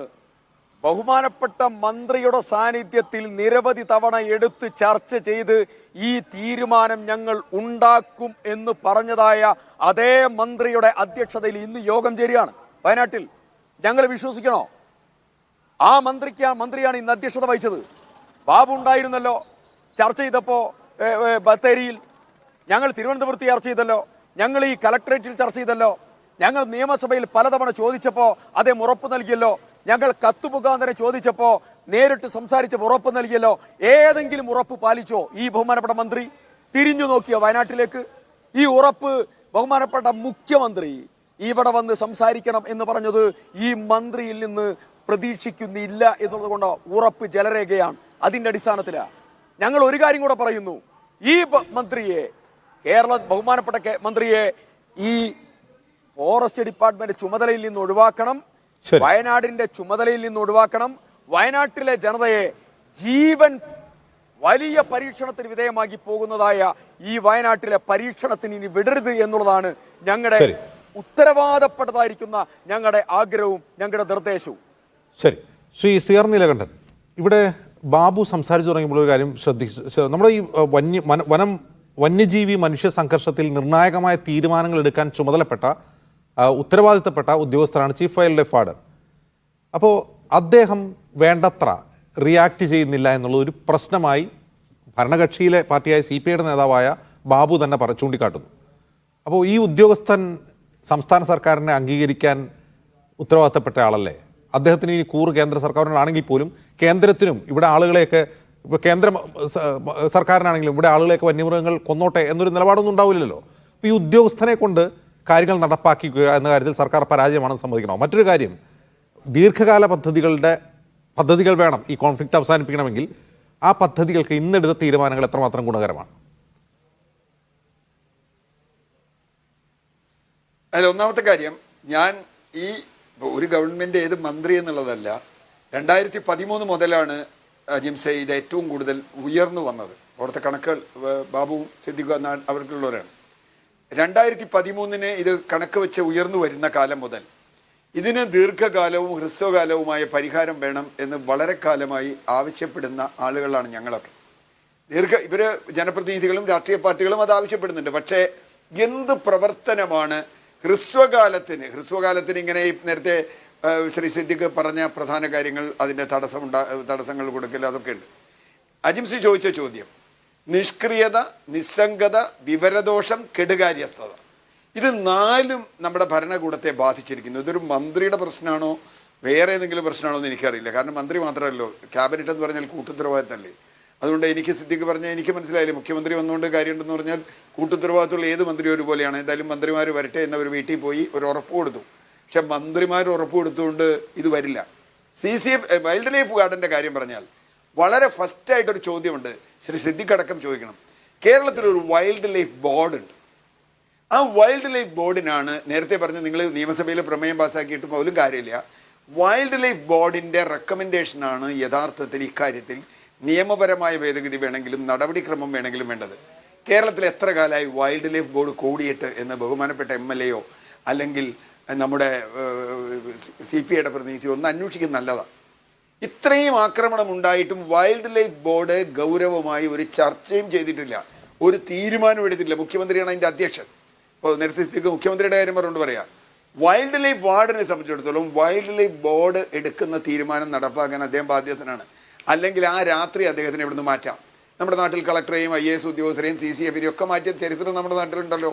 Speaker 3: ബഹുമാനപ്പെട്ട മന്ത്രിയുടെ സാന്നിധ്യത്തിൽ നിരവധി തവണ എടുത്ത് ചർച്ച ചെയ്ത് ഈ തീരുമാനം ഞങ്ങൾ ഉണ്ടാക്കും എന്ന് പറഞ്ഞതായ അതേ മന്ത്രിയുടെ അധ്യക്ഷതയിൽ ഇന്ന് യോഗം ചേരുകയാണ് വയനാട്ടിൽ. ഞങ്ങൾ വിശ്വസിക്കണോ? ആ മന്ത്രിയാണ് ഇന്ന് അധ്യക്ഷത വഹിച്ചത്. ബാബു ഉണ്ടായിരുന്നല്ലോ ചർച്ച ചെയ്തപ്പോൾ ബത്തേരിയിൽ, ഞങ്ങൾ തിരുവനന്തപുരത്ത് ചർച്ച ചെയ്തല്ലോ, ഞങ്ങൾ ഈ കലക്ടറേറ്റിൽ ചർച്ച ചെയ്തല്ലോ, ഞങ്ങൾ നിയമസഭയിൽ പലതവണ ചോദിച്ചപ്പോൾ അതേ ഉറപ്പ് നൽകിയല്ലോ, ഞങ്ങൾ കത്ത് മുഖാന്തരം ചോദിച്ചപ്പോൾ നേരിട്ട് സംസാരിച്ച് ഉറപ്പ് നൽകിയല്ലോ. ഏതെങ്കിലും ഉറപ്പ് പാലിച്ചോ ഈ ബഹുമാനപ്പെട്ട മന്ത്രി? തിരിഞ്ഞു നോക്കിയോ വയനാട്ടിലേക്ക്? ഈ ഉറപ്പ് ബഹുമാനപ്പെട്ട മുഖ്യമന്ത്രി ഇവിടെ വന്ന് സംസാരിക്കണം എന്ന് പറഞ്ഞത് ഈ മന്ത്രിയിൽ നിന്ന് പ്രതീക്ഷിക്കുന്നില്ല എന്നുള്ളത് കൊണ്ട് ഉറപ്പ് ജലരേഖയാണ്. അതിൻ്റെ അടിസ്ഥാനത്തിലാണ് ഞങ്ങൾ ഒരു കാര്യം കൂടെ പറയുന്നു. ഈ മന്ത്രിയെ, ബഹുമാനപ്പെട്ട മന്ത്രിയെ ഈ ഫോറസ്റ്റ് ഡിപ്പാർട്ട്മെന്റ് ചുമതലയിൽ നിന്ന് ഒഴിവാക്കണം, വയനാടിന്റെ ചുമതലയിൽ നിന്ന് ഒഴിവാക്കണം. വയനാട്ടിലെ ജനതയെ ജീവൻ വലിയ പരീക്ഷണത്തിന് വിധേയമാക്കി പോകുന്നതായ ഈ വയനാട്ടിലെ പരീക്ഷണത്തിന് ഇനി വിടരുത് എന്നുള്ളതാണ് ഞങ്ങളുടെ ഉത്തരവാദപ്പെട്ടതായിരിക്കുന്ന ഞങ്ങളുടെ ആഗ്രഹവും ഞങ്ങളുടെ നിർദ്ദേശവും.
Speaker 1: ശരി, ശ്രീ സിആർ നീലകണ്ഠൻ, ഇവിടെ ബാബു സംസാരിച്ചു തുടങ്ങിയപ്പോൾ ഒരു കാര്യം നമ്മുടെ ഈ വന്യജീവി മനുഷ്യ സംഘർഷത്തിൽ നിർണായകമായ തീരുമാനങ്ങൾ എടുക്കാൻ ചുമതലപ്പെട്ട ഉത്തരവാദിത്തപ്പെട്ട ഉദ്യോഗസ്ഥരാണ് ചീഫ് വൈൽഡ് ലൈഫ് വാർഡൻ. അപ്പോൾ അദ്ദേഹം വേണ്ടത്ര റിയാക്ട് ചെയ്യുന്നില്ല എന്നുള്ള ഒരു പ്രശ്നമായി ഭരണകക്ഷിയിലെ പാർട്ടിയായ CPIയുടെ നേതാവായ ബാബു തന്നെ ചൂണ്ടിക്കാട്ടുന്നു. അപ്പോൾ ഈ ഉദ്യോഗസ്ഥൻ സംസ്ഥാന സർക്കാരിനെ അംഗീകരിക്കാൻ ഉത്തരവാദിത്തപ്പെട്ട ആളല്ലേ? അദ്ദേഹത്തിന് ഈ കൂറ് കേന്ദ്ര സർക്കാരിനാണെങ്കിൽ പോലും കേന്ദ്രത്തിനും ഇവിടെ ആളുകളെയൊക്കെ, ഇപ്പോൾ കേന്ദ്ര സർക്കാരിനാണെങ്കിലും ഇവിടെ ആളുകളെയൊക്കെ വന്യമൃഗങ്ങൾ കൊന്നോട്ടെ എന്നൊരു നിലപാടൊന്നും ഉണ്ടാവില്ലല്ലോ. അപ്പോൾ ഈ ഉദ്യോഗസ്ഥനെ കൊണ്ട് കാര്യങ്ങൾ നടപ്പാക്കിക്കുക എന്ന കാര്യത്തിൽ സർക്കാർ പരാജയമാണെന്ന് സമ്മതിക്കണോ? മറ്റൊരു കാര്യം, ദീർഘകാല പദ്ധതികൾ വേണം ഈ കോൺഫ്ലിക്റ്റ് അവസാനിപ്പിക്കണമെങ്കിൽ. ആ പദ്ധതികൾക്ക് ഇന്നെടുത്ത തീരുമാനങ്ങൾ എത്രമാത്രം ഗുണകരമാണ്?
Speaker 4: അതിൽ ഒന്നാമത്തെ കാര്യം, ഞാൻ ഈ ഒരു ഗവൺമെൻറ് ഏത് മന്ത്രി എന്നുള്ളതല്ല, 2013 മുതലാണ് ജിംസെ ഇത് ഏറ്റവും കൂടുതൽ ഉയർന്നു വന്നത്. അവിടുത്തെ കണക്കുകൾ ബാബുവും സിദ്ദിഖും അവർക്കുള്ളവരാണ്. 2013 ഇത് കണക്ക് വെച്ച് ഉയർന്നു വരുന്ന കാലം മുതൽ ഇതിന് ദീർഘകാലവും ഹ്രസ്വകാലവുമായ പരിഹാരം വേണം എന്ന് വളരെ കാലമായി ആവശ്യപ്പെടുന്ന ആളുകളാണ് ഞങ്ങളൊക്കെ. ഇവർ ജനപ്രതിനിധികളും രാഷ്ട്രീയ പാർട്ടികളും അത് ആവശ്യപ്പെടുന്നുണ്ട്. പക്ഷേ എന്ത് പ്രവർത്തനമാണ് ഹ്രസ്വകാലത്തിന് ഇങ്ങനെ നേരത്തെ ശ്രീ സിദ്ദിഖ് പറഞ്ഞ പ്രധാന കാര്യങ്ങൾ, അതിൻ്റെ തടസ്സങ്ങൾ കൊടുക്കൽ, അതൊക്കെ ഉണ്ട്. അജിംസി ചോദിച്ച ചോദ്യം, നിഷ്ക്രിയത, നിസ്സംഗത, വിവരദോഷം, കെടുകാര്യസ്ഥത, ഇത് 4ഉം നമ്മുടെ ഭരണകൂടത്തെ ബാധിച്ചിരിക്കുന്നു. ഇതൊരു മന്ത്രിയുടെ പ്രശ്നമാണോ വേറെ ഏതെങ്കിലും പ്രശ്നമാണോ എന്ന് എനിക്കറിയില്ല. കാരണം മന്ത്രി മാത്രമല്ലോ, ക്യാബിനറ്റ് എന്ന് പറഞ്ഞാൽ കൂട്ടുത്തരവാദിത്തമല്ലേ. അതുകൊണ്ട് എനിക്ക് സിദ്ദിഖ് പറഞ്ഞാൽ എനിക്ക് മനസ്സിലായില്ല. മുഖ്യമന്ത്രി വന്നുകൊണ്ട് കാര്യമുണ്ടെന്ന് പറഞ്ഞാൽ കൂട്ടുത്തരവാദിത്തമുള്ള ഏത് മന്ത്രി ഒരുപോലെയാണ്. എന്തായാലും മന്ത്രിമാർ വരട്ടെ എന്നവർ വീട്ടിൽ പോയി ഒരു ഉറപ്പ് കൊടുത്തു. പക്ഷെ മന്ത്രിമാർ ഉറപ്പ് കൊടുത്തുകൊണ്ട് ഇത് വരില്ല. വൈൽഡ് ലൈഫ് ഗാർഡൻ്റെ കാര്യം പറഞ്ഞാൽ വളരെ ഫസ്റ്റായിട്ടൊരു ചോദ്യമുണ്ട്, ശ്രീ സിദ്ദിഖ് അടക്കം ചോദിക്കണം. കേരളത്തിലൊരു വൈൽഡ് ലൈഫ് ബോർഡുണ്ട്. ആ വൈൽഡ് ലൈഫ് ബോർഡിനാണ് നേരത്തെ പറഞ്ഞ് നിങ്ങൾ നിയമസഭയിൽ പ്രമേയം പാസ്സാക്കിയിട്ട് പോലും കാര്യമില്ല. വൈൽഡ് ലൈഫ് ബോർഡിൻ്റെ റെക്കമെൻഡേഷനാണ് യഥാർത്ഥത്തിൽ ഇക്കാര്യത്തിൽ നിയമപരമായ ഭേദഗതി വേണമെങ്കിലും നടപടിക്രമം വേണമെങ്കിലും വേണ്ടത്. കേരളത്തിൽ എത്ര കാലമായി വൈൽഡ് ലൈഫ് ബോർഡ് കൂടിയിട്ട് എന്ന് ബഹുമാനപ്പെട്ട MLA യോ അല്ലെങ്കിൽ നമ്മുടെ CPIയുടെ പ്രതിനിധിയോ ഒന്ന് അന്വേഷിക്കുന്നത് നല്ലതാണ്. ഇത്രയും ആക്രമണം ഉണ്ടായിട്ടും വൈൽഡ് ലൈഫ് ബോർഡ് ഗൗരവമായി ഒരു ചർച്ചയും ചെയ്തിട്ടില്ല, ഒരു തീരുമാനം എടുത്തിട്ടില്ല. മുഖ്യമന്ത്രിയാണ് അതിൻ്റെ അധ്യക്ഷൻ. ഇപ്പോൾ നേരത്തെ മുഖ്യമന്ത്രിയുടെ കാര്യം പറഞ്ഞുകൊണ്ട് പറയാം. വൈൽഡ് ലൈഫ് വാർഡിനെ സംബന്ധിച്ചിടത്തോളം വൈൽഡ് ലൈഫ് ബോർഡ് എടുക്കുന്ന തീരുമാനം നടപ്പാക്കാൻ അദ്ദേഹം ബാധ്യസ്ഥനാണ്. അല്ലെങ്കിൽ ആ രാത്രി അദ്ദേഹത്തിന് ഇവിടുന്ന് മാറ്റാം. നമ്മുടെ നാട്ടിൽ കളക്ടറെയും IAS ഉദ്യോഗസ്ഥരെയും CCFനെയും ഒക്കെ മാറ്റിയ ചരിത്രം നമ്മുടെ നാട്ടിലുണ്ടല്ലോ.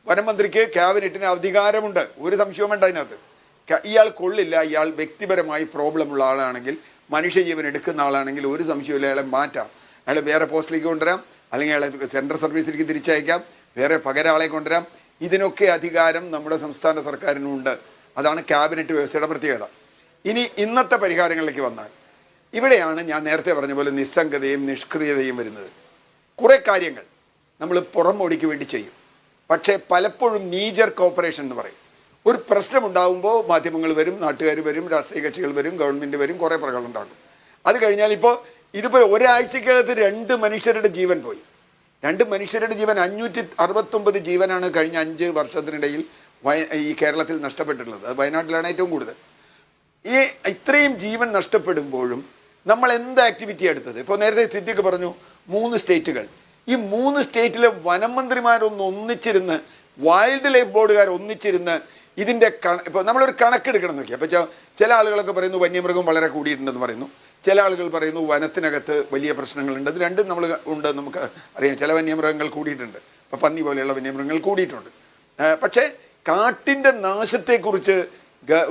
Speaker 4: വനം മന്ത്രിക്ക് ക്യാബിനറ്റിന് അധികാരമുണ്ട്, ഒരു സംശയവും വേണ്ട അതിനകത്ത്. ഇയാൾ കൊള്ളില്ല, ഇയാൾ വ്യക്തിപരമായി പ്രോബ്ലം ഉള്ള ആളാണെങ്കിൽ, മനുഷ്യജീവൻ എടുക്കുന്ന ആളാണെങ്കിൽ ഒരു സംശയമില്ല, അയാളെ മാറ്റാം. അയാളെ വേറെ പോസ്റ്റിലേക്ക് കൊണ്ടുവരാം, അല്ലെങ്കിൽ അയാളെ സെൻട്രൽ സർവീസിലേക്ക് തിരിച്ചയക്കാം, വേറെ പകരം ആളെ കൊണ്ടുവരാം. ഇതിനൊക്കെ അധികാരം നമ്മുടെ സംസ്ഥാന സർക്കാരിനുണ്ട്. അതാണ് ക്യാബിനറ്റ് വ്യവസ്ഥയുടെ പ്രത്യേകത. ഇനി ഇന്നത്തെ പരിഹാരങ്ങളിലേക്ക് വന്നാൽ ഇവിടെയാണ് ഞാൻ നേരത്തെ പറഞ്ഞ പോലെ നിസ്സംഗതയും നിഷ്ക്രിയതയും വരുന്നത്. കുറേ കാര്യങ്ങൾ നമ്മൾ പുറമോടിക്ക് വേണ്ടി ചെയ്യും, പക്ഷേ പലപ്പോഴും നീജർ കോപ്പറേഷൻ എന്ന് പറയും. ഒരു പ്രശ്നമുണ്ടാകുമ്പോൾ മാധ്യമങ്ങൾ വരും, നാട്ടുകാർ വരും, രാഷ്ട്രീയ കക്ഷികൾ വരും, ഗവൺമെൻറ് വരും, കുറേ പ്രകടനമുണ്ടാകും. അത് കഴിഞ്ഞാൽ ഇതിപ്പോൾ ഒരാഴ്ചക്കകത്ത് 2 മനുഷ്യരുടെ ജീവൻ പോയി. 2 മനുഷ്യരുടെ ജീവൻ, 569 ജീവനാണ് കഴിഞ്ഞ 5 വർഷത്തിനിടയിൽ ഈ കേരളത്തിൽ നഷ്ടപ്പെട്ടിട്ടുള്ളത്. അത് വയനാട്ടിലാണ് ഏറ്റവും കൂടുതൽ. ഇത്രയും ജീവൻ നഷ്ടപ്പെടുമ്പോഴും നമ്മൾ എന്ത് ആക്ടിവിറ്റി എടുത്തത്? ഇപ്പോൾ നേരത്തെ സിദ്ദിഖ് പറഞ്ഞു 3 സ്റ്റേറ്റുകൾ. ഈ 3 സ്റ്റേറ്റിലെ വനം മന്ത്രിമാരൊന്ന് ഒന്നിച്ചിരുന്ന്, വൈൽഡ് ലൈഫ് ബോർഡുകാർ ഒന്നിച്ചിരുന്ന് ഇതിൻ്റെ ഇപ്പോൾ നമ്മളൊരു കണക്കെടുക്കണം നോക്കി. അപ്പോൾ ചില ആളുകളൊക്കെ പറയുന്നു വന്യമൃഗം വളരെ കൂടിയിട്ടുണ്ടെന്ന് പറയുന്നു, ചില ആളുകൾ പറയുന്നു വനത്തിനകത്ത് വലിയ പ്രശ്നങ്ങളുണ്ട്. ഇത് രണ്ടും നമ്മൾ ഉണ്ട്, നമുക്ക് അറിയാം. ചില വന്യമൃഗങ്ങൾ കൂടിയിട്ടുണ്ട്, ഇപ്പോൾ പന്നി പോലെയുള്ള വന്യമൃഗങ്ങൾ കൂടിയിട്ടുണ്ട്. പക്ഷേ കാട്ടിൻ്റെ നാശത്തെക്കുറിച്ച്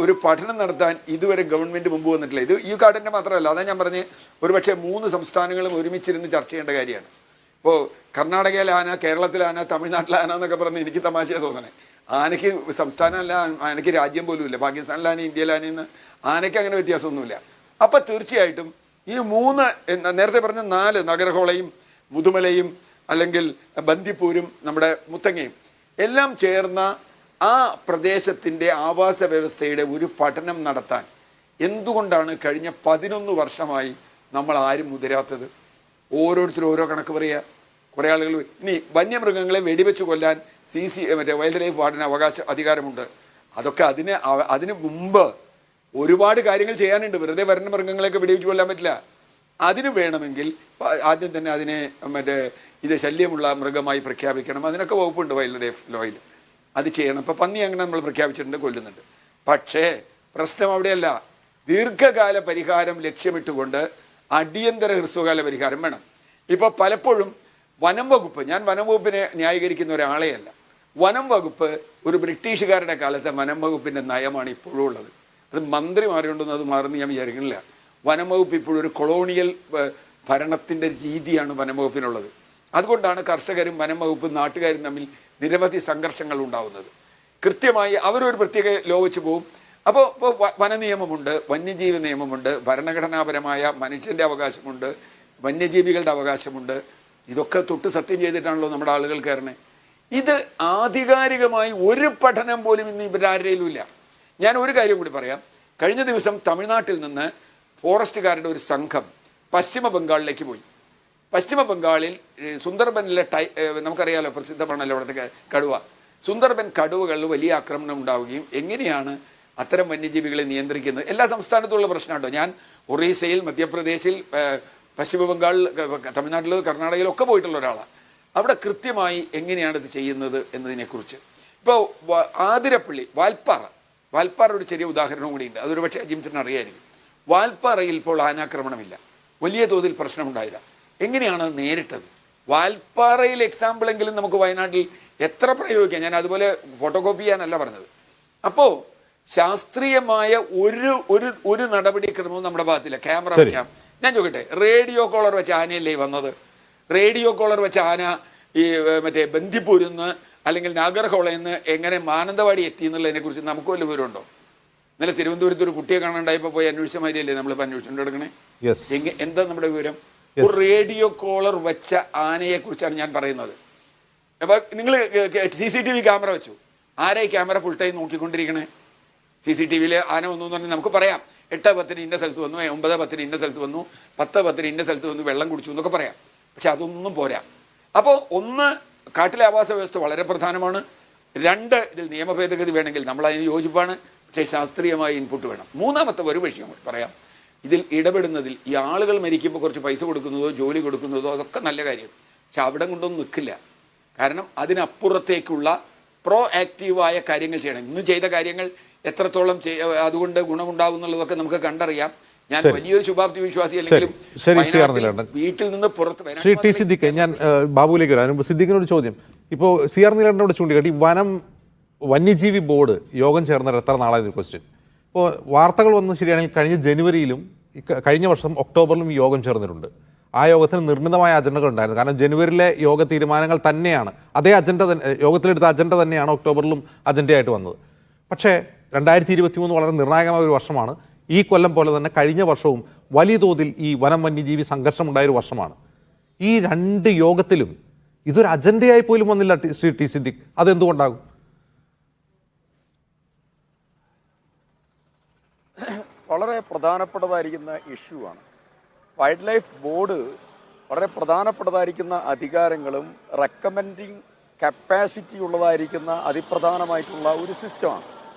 Speaker 4: ഒരു പഠനം നടത്താൻ ഇതുവരെ ഗവൺമെൻറ് മുമ്പ് വന്നിട്ടില്ല. ഇത് ഈ കാട്ടിൻ്റെ മാത്രമല്ല, അതാ ഞാൻ പറഞ്ഞ് ഒരുപക്ഷെ 3 സംസ്ഥാനങ്ങളും ഒരുമിച്ചിരുന്ന് ചർച്ച ചെയ്യേണ്ട കാര്യമാണ്. ഇപ്പോൾ കർണാടകയിലെ ആന, കേരളത്തിലെ ആന, തമിഴ്നാട്ടിലെ ആന എന്നൊക്കെ പറഞ്ഞ് എനിക്ക് തമാശയാണ് തോന്നണേ. ആനയ്ക്ക് സംസ്ഥാനമല്ല, ആനയ്ക്ക് രാജ്യം പോലും ഇല്ല. പാകിസ്ഥാനിലെ ആന, ഇന്ത്യയിലെ ആനയെന്ന് ആനയ്ക്ക് അങ്ങനെ വ്യത്യാസമൊന്നുമില്ല. അപ്പം തീർച്ചയായിട്ടും ഈ 3 നേരത്തെ പറഞ്ഞ 4 നഗരഹോളയും മുതുമലയും അല്ലെങ്കിൽ ബന്ദിപ്പൂരും നമ്മുടെ മുത്തങ്ങയും എല്ലാം ചേർന്ന ആ പ്രദേശത്തിൻ്റെ ആവാസ വ്യവസ്ഥയുടെ ഒരു പഠനം നടത്താൻ എന്തുകൊണ്ടാണ് കഴിഞ്ഞ 11 വർഷമായി നമ്മൾ ആരും മുതിരാത്തത്? ഓരോരുത്തരും ഓരോ കണക്ക് പറയുക. കുറേ ആളുകൾ ഇനി വന്യമൃഗങ്ങളെ വെടിവെച്ച് കൊല്ലാൻ മറ്റേ വൈൽഡ് ലൈഫ് വാർഡിന് അധികാരമുണ്ട്. അതൊക്കെ അതിന് മുമ്പ് ഒരുപാട് കാര്യങ്ങൾ ചെയ്യാനുണ്ട്. വെറുതെ വന്യമൃഗങ്ങളെയൊക്കെ വെടിവെച്ച് കൊല്ലാൻ പറ്റില്ല. അതിന് വേണമെങ്കിൽ ആദ്യം തന്നെ അതിനെ ഇത് ശല്യമുള്ള മൃഗമായി പ്രഖ്യാപിക്കണം. അതിനൊക്കെ വകുപ്പുണ്ട് വൈൽഡ് ലൈഫ് ലോയിൽ. അത് ചെയ്യണം. ഇപ്പോൾ പന്നി അങ്ങനെ നമ്മൾ പ്രഖ്യാപിച്ചിട്ടുണ്ട്, കൊല്ലുന്നുണ്ട്. പക്ഷേ പ്രശ്നം അവിടെയല്ല. ദീർഘകാല പരിഹാരം ലക്ഷ്യമിട്ടുകൊണ്ട് അടിയന്തര ഹ്രസ്വകാല പരിഹാരം വേണം. ഇപ്പോൾ പലപ്പോഴും വനം വകുപ്പ്, ഞാൻ വനം വകുപ്പിനെ ന്യായീകരിക്കുന്ന ഒരാളെയല്ല, വനം വകുപ്പ് ഒരു ബ്രിട്ടീഷുകാരുടെ കാലത്തെ വനം വകുപ്പിൻ്റെ നയമാണ് ഇപ്പോഴും ഉള്ളത്. അത് മന്ത്രി മാറിയുണ്ടെന്ന് അത് മാറുന്ന ഞാൻ വിചാരിക്കുന്നില്ല. വനം വകുപ്പ് ഇപ്പോഴും ഒരു കൊളോണിയൽ ഭരണത്തിൻ്റെ രീതിയാണ് വനം വകുപ്പിനുള്ളത്. അതുകൊണ്ടാണ് കർഷകരും വനം വകുപ്പും നാട്ടുകാരും തമ്മിൽ നിരവധി സംഘർഷങ്ങൾ ഉണ്ടാവുന്നത്. കൃത്യമായി അവരൊരു പ്രത്യേക ലോ വെച്ച് പോകും. അപ്പോൾ വന നിയമമുണ്ട്, വന്യജീവി നിയമമുണ്ട്, ഭരണഘടനാപരമായ മനുഷ്യൻ്റെ അവകാശമുണ്ട്, വന്യജീവികളുടെ അവകാശമുണ്ട്. ഇതൊക്കെ തൊട്ട് സത്യം ചെയ്തിട്ടാണല്ലോ നമ്മുടെ ആളുകൾ കയറണേ. ഇത് ആധികാരികമായി ഒരു പഠനം പോലും ഇന്ന് ഇവരാരുടെയിലും ഇല്ല. ഞാൻ ഒരു കാര്യം കൂടി പറയാം. കഴിഞ്ഞ ദിവസം തമിഴ്നാട്ടിൽ നിന്ന് ഫോറസ്റ്റുകാരുടെ ഒരു സംഘം പശ്ചിമ ബംഗാളിലേക്ക് പോയി. പശ്ചിമ ബംഗാളിൽ സുന്ദർബനിലെ നമുക്കറിയാലോ, പ്രസിദ്ധമാണല്ലോ അവിടുത്തെ കടുവ. സുന്ദർബൻ കടുവകളിൽ വലിയ ആക്രമണം ഉണ്ടാവുകയും എങ്ങനെയാണ് അത്തരം വന്യജീവികളെ നിയന്ത്രിക്കുന്നത്? എല്ലാ സംസ്ഥാനത്തുള്ള പ്രശ്നമുണ്ടോ? ഞാൻ ഒറീസയിൽ, മധ്യപ്രദേശിൽ, പശ്ചിമ ബംഗാളിൽ, തമിഴ്നാട്ടിൽ, കർണാടകയിലൊക്കെ പോയിട്ടുള്ള ഒരാളാണ്. അവിടെ കൃത്യമായി എങ്ങനെയാണ് ഇത് ചെയ്യുന്നത് എന്നതിനെക്കുറിച്ച്. ഇപ്പോൾ ആതിരപ്പള്ളി, വാൽപ്പാറ ഒരു ചെറിയ ഉദാഹരണവും കൂടിയുണ്ട്. അതൊരു പക്ഷേ ജിംസിന് അറിയായിരിക്കും. വാൽപ്പാറയിൽ ഇപ്പോൾ ആനാക്രമണമില്ല, വലിയ തോതിൽ പ്രശ്നമുണ്ടായില്ല. എങ്ങനെയാണ് നേരിട്ടത്? വാൽപ്പാറയിൽ എക്സാമ്പിളെങ്കിലും നമുക്ക് വയനാട്ടിൽ എത്ര പ്രയോഗിക്കാം? ഞാൻ അതുപോലെ ഫോട്ടോകോപ്പി ചെയ്യാനല്ല പറഞ്ഞത്. അപ്പോൾ ശാസ്ത്രീയമായ ഒരു നടപടിക്രമവും നമ്മുടെ ഭാഗത്തില്ല. ക്യാമറ വയ്ക്കാം,
Speaker 3: ഞാൻ ചോദിക്കട്ടെ, റേഡിയോ കോളർ വെച്ച ആനയല്ലേ വന്നത്? റേഡിയോ കോളർ വെച്ച ആന ഈ മറ്റേ ബന്ദിപ്പൂരിൽ അല്ലെങ്കിൽ നാഗർഹോളയിൽ നിന്ന് എങ്ങനെ മാനന്തവാടി എത്തി എന്നുള്ളതിനെ കുറിച്ച് നമുക്ക് വല്ല വിവരമുണ്ടോ? ഇന്നലെ തിരുവനന്തപുരത്ത് ഒരു കുട്ടിയെ കാണാണ്ടായപ്പോൾ പോയി അന്വേഷിച്ച മാതിരിയല്ലേ നമ്മളിപ്പോൾ അന്വേഷിച്ചുകൊണ്ട് കിടക്കണേ? എന്താ നമ്മുടെ വിവരം? ഒരു റേഡിയോ കോളർ വെച്ച ആനയെ കുറിച്ചാണ് ഞാൻ പറയുന്നത്. അപ്പോൾ നിങ്ങൾ CCTV ക്യാമറ വെച്ചു, ആരായി ക്യാമറ ഫുൾ ടൈം നോക്കിക്കൊണ്ടിരിക്കണേ? CCTVയിൽ ആന വന്നു എന്ന് പറഞ്ഞാൽ നമുക്ക് പറയാം, 8:10 ഇന്ന സ്ഥലത്ത് വന്നു, 9:10 ഇന്ന സ്ഥലത്ത് വന്നു, 10:10 ഇന്ന സ്ഥലത്ത് വന്നു, വെള്ളം കുടിച്ചു എന്നൊക്കെ പറയാം. പക്ഷെ അതൊന്നും പോരാ. അപ്പോൾ ഒന്ന്, കാട്ടിലെ ആവാസ വ്യവസ്ഥ വളരെ പ്രധാനമാണ്. 2, ഇതിൽ നിയമ ഭേദഗതി വേണമെങ്കിൽ നമ്മൾ അതിന് യോജിപ്പാണ്, പക്ഷേ ശാസ്ത്രീയമായ ഇൻപുട്ട് വേണം. മൂന്നാമത്തെ ഒരു വിഷയം പറയാം, ഇതിൽ ഇടപെടുന്നതിൽ ഈ ആളുകൾ മരിക്കുമ്പോൾ കുറച്ച് പൈസ കൊടുക്കുന്നതോ ജോലി കൊടുക്കുന്നതോ അതൊക്കെ നല്ല കാര്യം, പക്ഷെ അവിടെ കൊണ്ടൊന്നും നിൽക്കില്ല. കാരണം അതിനപ്പുറത്തേക്കുള്ള പ്രോ ആക്റ്റീവായ കാര്യങ്ങൾ ചെയ്യണം. ഇന്ന് ചെയ്ത കാര്യങ്ങൾ എത്രത്തോളം അതുകൊണ്ട് ഗുണമുണ്ടാകും എന്നുള്ളതൊക്കെ നമുക്ക് കണ്ടറിയാം. ഞാൻ വലിയൊരു ശുഭാപ്തി വിശ്വാസി അല്ലെങ്കിലും വീട്ടിൽ നിന്ന് പുറത്ത് വരാൻ.
Speaker 1: ശ്രീ ടി സിദ്ദിഖ്, ഞാൻ ബാബുവിലേക്ക് വരാം. സിദ്ദിഖിനോട് ചോദ്യം. ഇപ്പോൾ CR നീലകണ്ഠനോട് ചൂണ്ടിക്കാട്ടി വന്യജീവി ബോർഡ് യോഗം ചേർന്നത് എത്ര നാളായത് ക്വസ്റ്റ്യൻ. ഇപ്പോൾ വാർത്തകൾ വന്നത് ശരിയാണെങ്കിൽ കഴിഞ്ഞ ജനുവരിയിലും കഴിഞ്ഞ വർഷം ഒക്ടോബറിലും ഈ യോഗം ചേർന്നിട്ടുണ്ട്. ആ യോഗത്തിന് നിർണിതമായ അജണ്ടകൾ ഉണ്ടായിരുന്നു. കാരണം ജനുവരിയിലെ യോഗ തീരുമാനങ്ങൾ തന്നെയാണ്, അതേ അജണ്ട യോഗത്തിലെടുത്ത അജണ്ട തന്നെയാണ് ഒക്ടോബറിലും അജണ്ടയായിട്ട് വന്നത്. പക്ഷേ 2023 വളരെ നിർണായകമായ ഒരു വർഷമാണ്. ഈ കൊല്ലം പോലെ തന്നെ കഴിഞ്ഞ വർഷവും വലിയ തോതിൽ ഈ വനം വന്യജീവി സംഘർഷം ഉണ്ടായൊരു വർഷമാണ്. ഈ 2 യോഗത്തിലും ഇതൊരു അജണ്ടയായി പോലും വന്നില്ല ശ്രീ ടി സിദ്ദിഖ്. അതെന്തുകൊണ്ടാകും?
Speaker 3: വളരെ പ്രധാനപ്പെട്ടതായിരിക്കുന്ന ഇഷ്യൂ ആണ്. വൈൽഡ് ലൈഫ് ബോർഡ് വളരെ പ്രധാനപ്പെട്ടതായിരിക്കുന്ന അധികാരങ്ങളും റെക്കമെൻഡിങ് കപ്പാസിറ്റി ഉള്ളതായിരിക്കുന്ന അതിപ്രധാനമായിട്ടുള്ള ഒരു സിസ്റ്റമാണ്.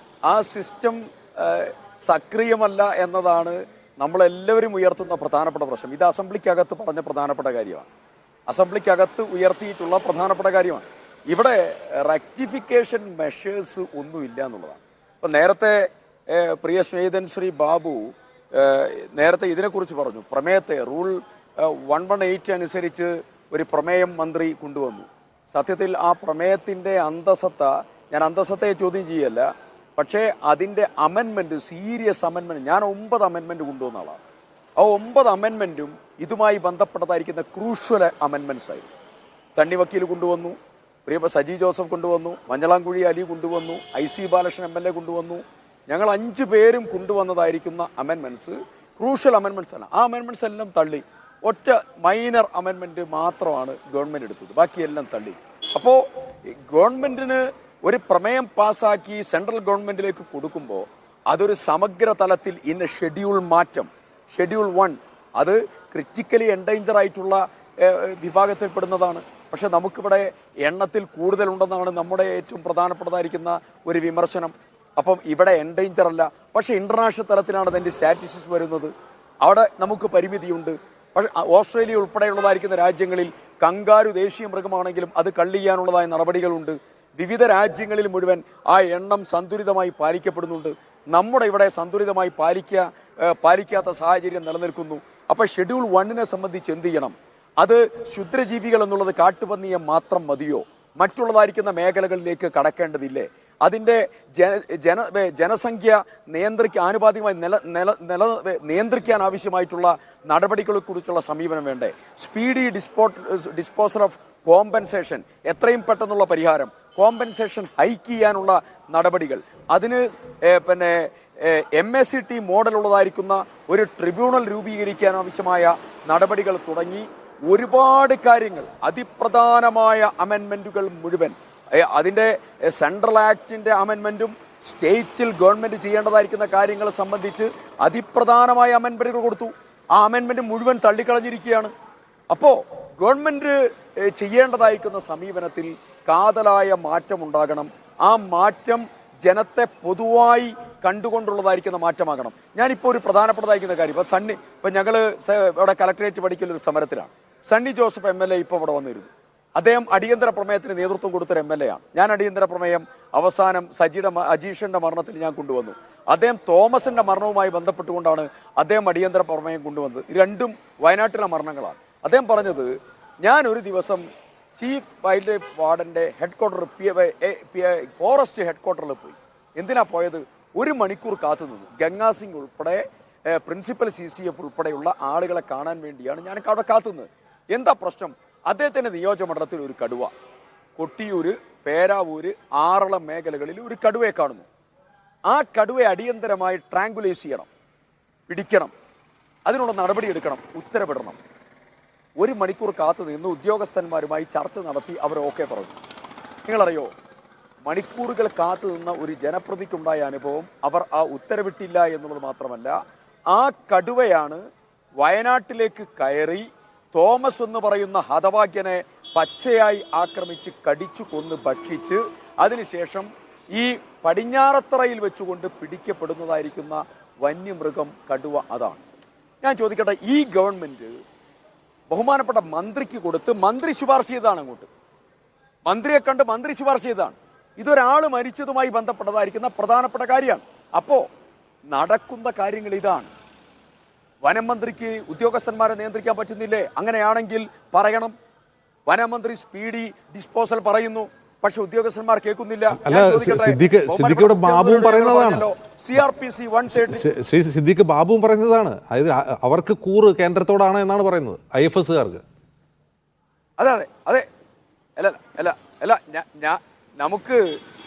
Speaker 3: ആ സിസ്റ്റം സക്രിയമല്ല എന്നതാണ് നമ്മളെല്ലാവരും ഉയർത്തുന്ന പ്രധാനപ്പെട്ട പ്രശ്നം. ഇത് അസംബ്ലിക്കകത്ത് പറഞ്ഞ പ്രധാനപ്പെട്ട കാര്യമാണ്, അസംബ്ലിക്കകത്ത് ഉയർത്തിയിട്ടുള്ള പ്രധാനപ്പെട്ട കാര്യമാണ്. ഇവിടെ റെക്ടിഫിക്കേഷൻ മെഷേഴ്സ് ഒന്നുമില്ല എന്നുള്ളതാണ്. ഇപ്പം നേരത്തെ പ്രിയ സ്നേഹിതൻ ശ്രീ ബാബു നേരത്തെ ഇതിനെക്കുറിച്ച് പറഞ്ഞു. പ്രമേയത്തെ റൂൾ 118 അനുസരിച്ച് ഒരു പ്രമേയം മന്ത്രി കൊണ്ടുവന്നു. സത്യത്തിൽ ആ പ്രമേയത്തിൻ്റെ ഞാൻ അന്തസത്തയെ ചോദ്യം ചെയ്യല്ല, പക്ഷേ അതിൻ്റെ അമെൻമെൻറ്റ്, സീരിയസ് അമെൻമെൻറ്റ്, ഞാൻ 9 അമെൻമെൻറ്റ് കൊണ്ടുവന്ന ആളാണ്. ആ 9 അമെൻമെൻറ്റും ഇതുമായി ബന്ധപ്പെട്ടതായിരിക്കുന്ന ക്രൂഷ്യൽ അമെൻമെൻറ്റ്സ് ആയിരുന്നു. സണ്ണി വക്കീൽ കൊണ്ടുവന്നു, പ്രിയപ്പെട്ട സജി ജോസഫ് കൊണ്ടുവന്നു, മഞ്ഞളാംകുഴി അലി കൊണ്ടുവന്നു, IC ബാലകൃഷ്ണൻ MLA കൊണ്ടുവന്നു. ഞങ്ങൾ 5 പേരും കൊണ്ടുവന്നതായിരിക്കുന്ന അമെൻമെൻറ്റ്സ് ക്രൂഷ്യൽ അമെൻമെൻറ്റ്സ് ആണ്. ആ അമെൻമെൻറ്റ്സ് എല്ലാം തള്ളി. ഒറ്റ മൈനർ അമെൻമെൻറ്റ് മാത്രമാണ് ഗവൺമെൻറ് എടുത്തത്, ബാക്കിയെല്ലാം തള്ളി. അപ്പോൾ ഗവൺമെൻറ്റിന് ഒരു പ്രമേയം പാസ്സാക്കി സെൻട്രൽ ഗവൺമെൻറ്റിലേക്ക് കൊടുക്കുമ്പോൾ അതൊരു സമഗ്ര തലത്തിൽ ഇന്ന ഷെഡ്യൂൾ 1 അത് ക്രിറ്റിക്കലി എൻഡേഞ്ചർ ആയിട്ടുള്ള വിഭാഗത്തിൽപ്പെടുന്നതാണ്. പക്ഷെ നമുക്കിവിടെ എണ്ണത്തിൽ കൂടുതലുണ്ടെന്നാണ് നമ്മുടെ ഏറ്റവും പ്രധാനപ്പെട്ടതായിരിക്കുന്ന ഒരു വിമർശനം. അപ്പം ഇവിടെ എൻഡേഞ്ചർ അല്ല, പക്ഷേ ഇൻ്റർനാഷണൽ തലത്തിലാണ് അതിൻ്റെ സ്റ്റാറ്റിസ്റ്റിക്സ് വരുന്നത്. അവിടെ നമുക്ക് പരിമിതിയുണ്ട്. പക്ഷേ ഓസ്ട്രേലിയ ഉൾപ്പെടെയുള്ളതായിരിക്കുന്ന രാജ്യങ്ങളിൽ കങ്കാരു ദേശീയ മൃഗമാണെങ്കിലും അത് കള്ള് ചെയ്യാനുള്ളതായ നടപടികളുണ്ട്. വിവിധ രാജ്യങ്ങളിൽ മുഴുവൻ ആ എണ്ണം സന്തുലിതമായി പാലിക്കപ്പെടുന്നുണ്ട്. നമ്മുടെ ഇവിടെ സന്തുലിതമായി പാലിക്കാത്ത സാഹചര്യം നിലനിൽക്കുന്നു. അപ്പോൾ ഷെഡ്യൂൾ 1 സംബന്ധിച്ച് എന്ത് ചെയ്യണം? അത് ക്ഷുദ്രജീവികൾ എന്നുള്ളത് കാട്ടുപന്നിയെ മാത്രം മതിയോ? മറ്റുള്ളതായിരിക്കുന്ന മേഖലകളിലേക്ക് കടക്കേണ്ടതില്ലേ? അതിൻ്റെ ജനസംഖ്യ ആനുപാതികമായി നിയന്ത്രിക്കാൻ ആവശ്യമായിട്ടുള്ള നടപടികളെക്കുറിച്ചുള്ള സമീപനം വേണ്ടേ? സ്പീഡി ഡിസ്പോസൽ ഓഫ് കോമ്പൻസേഷൻ, എത്രയും പെട്ടെന്നുള്ള പരിഹാരം, കോമ്പൻസേഷൻ ഹൈക്ക് ചെയ്യാനുള്ള നടപടികൾ, അതിന് MACT മോഡലുള്ളതായിരിക്കുന്ന ഒരു ട്രിബ്യൂണൽ രൂപീകരിക്കാൻ ആവശ്യമായ നടപടികൾ തുടങ്ങി ഒരുപാട് കാര്യങ്ങൾ, അതിപ്രധാനമായ അമെൻമെൻറ്റുകൾ മുഴുവൻ, അതിൻ്റെ സെൻട്രൽ ആക്ടിൻ്റെ അമെൻമെൻറ്റും സ്റ്റേറ്റിൽ ഗവൺമെൻറ് ചെയ്യേണ്ടതായിരിക്കുന്ന കാര്യങ്ങളെ സംബന്ധിച്ച് അതിപ്രധാനമായ അമെൻമെൻറ്റുകൾ കൊടുത്തു. ആ അമെൻമെൻറ്റ് മുഴുവൻ തള്ളിക്കളഞ്ഞിരിക്കുകയാണ്. അപ്പോൾ ഗവൺമെൻറ് ചെയ്യേണ്ടതായിരിക്കുന്ന സമീപനത്തിൽ കാതലായ മാറ്റം ഉണ്ടാകണം. ആ മാറ്റം ജനത്തെ പൊതുവായി കണ്ടുകൊണ്ടുള്ളതായിരിക്കുന്ന മാറ്റമാകണം. ഞാനിപ്പോൾ ഒരു പ്രധാനപ്പെട്ടതായിരിക്കുന്ന കാര്യം, ഇപ്പം ഞങ്ങൾ ഇവിടെ കലക്ടറേറ്റ് പഠിക്കലൊരു സമരത്തിലാണ്. സണ്ണി ജോസഫ് MLA ഇപ്പോൾ ഇവിടെ വന്നിരുന്നു. അദ്ദേഹം അടിയന്തര പ്രമേയത്തിന് നേതൃത്വം കൊടുത്തൊരു MLA ആണ്. ഞാൻ അടിയന്തര പ്രമേയം അവസാനം അജീഷിൻ്റെ മരണത്തിൽ ഞാൻ കൊണ്ടുവന്നു. അദ്ദേഹം തോമസിൻ്റെ മരണവുമായി ബന്ധപ്പെട്ടുകൊണ്ടാണ് അദ്ദേഹം അടിയന്തര പ്രമേയം കൊണ്ടുവന്നത്. രണ്ടും വയനാട്ടിലെ മരണങ്ങളാണ്. അദ്ദേഹം പറഞ്ഞത്, ഞാൻ ഒരു ദിവസം ചീഫ് വൈൽഡ് ലൈഫ് വാർഡൻ്റെ ഫോറസ്റ്റ് ഹെഡ്ക്വാർട്ടറിൽ പോയി. എന്തിനാ പോയത്? 1 മണിക്കൂർ കാത്തു നിന്നു. ഗംഗാ സിംഗ് ഉൾപ്പെടെ പ്രിൻസിപ്പൽ CCF ഉൾപ്പെടെയുള്ള ആളുകളെ കാണാൻ വേണ്ടിയാണ് ഞാൻ അവിടെ കാത്തുന്നത്. എന്താ പ്രശ്നം? അദ്ദേഹത്തിൻ്റെ നിയോജകമണ്ഡലത്തിൽ ഒരു കടുവ, കൊട്ടിയൂർ, പേരാവൂർ, ആറളം മേഖലകളിൽ ഒരു കടുവയെ കാണുന്നു. ആ കടുവയെ അടിയന്തരമായി ട്രാങ്കുലൈസ് ചെയ്യണം, പിടിക്കണം, അതിനുള്ള നടപടിയെടുക്കണം, ഉത്തരവിടണം. 1 മണിക്കൂർ കാത്തു നിന്ന് ഉദ്യോഗസ്ഥന്മാരുമായി ചർച്ച നടത്തി അവർ ഓക്കെ പറഞ്ഞു. നിങ്ങളറിയോ, മണിക്കൂറുകൾ കാത്തു നിന്ന ഒരു ജനപ്രതിക്കുണ്ടായ അനുഭവം അവർ ആ ഉത്തരവിട്ടില്ല എന്നുള്ളത് മാത്രമല്ല, ആ കടുവയാണ് വയനാട്ടിലേക്ക് കയറി തോമസ് എന്ന് പറയുന്ന ഹതഭാഗ്യനെ പച്ചയായി ആക്രമിച്ച് കടിച്ചു കൊന്ന് ഭക്ഷിച്ച് അതിനുശേഷം ഈ പടിഞ്ഞാറത്തറയിൽ വെച്ചുകൊണ്ട് പിടിക്കപ്പെടുന്നതായിരിക്കുന്ന വന്യമൃഗം കടുവ. അതാണ് ഞാൻ ചോദിക്കട്ടെ, ഈ ഗവൺമെൻറ് ബഹുമാനപ്പെട്ട മന്ത്രിക്ക് കൊടുത്ത് മന്ത്രി ശുപാർശ ചെയ്തതാണ്, അങ്ങോട്ട് മന്ത്രിയെ കണ്ട് മന്ത്രി ശുപാർശ ചെയ്തതാണ്. ഇതൊരാൾ മരിച്ചതുമായി ബന്ധപ്പെട്ടതായിരിക്കുന്ന പ്രധാനപ്പെട്ട കാര്യമാണ്. അപ്പോൾ നടക്കുന്ന കാര്യങ്ങൾ ഇതാണ്. വനം മന്ത്രിക്ക് ഉദ്യോഗസ്ഥന്മാരെ നിയന്ത്രിക്കാൻ പറ്റുന്നില്ലേ? അങ്ങനെയാണെങ്കിൽ പറയണം. വനമന്ത്രി സ്പീഡി ഡിസ്പോസൽ പറയുന്നു, പക്ഷെ ഉദ്യോഗസ്ഥന്മാർ കേൾക്കുന്നില്ല.
Speaker 1: സിദ്ദിഖിയുടെ ബാബുവും പറയുന്നതാണ്,
Speaker 3: CRPC 130.
Speaker 1: ശ്രീ സിദ്ദിഖ് ബാബുവും പറയുന്നതാണ്, അതായത് അവർക്ക് കൂറ് കേന്ദ്രത്തോടാണ് എന്നാണ് പറയുന്നത്, IFSകാർക്ക്.
Speaker 3: അതെ അതെ അതെ അല്ല അല്ല അല്ല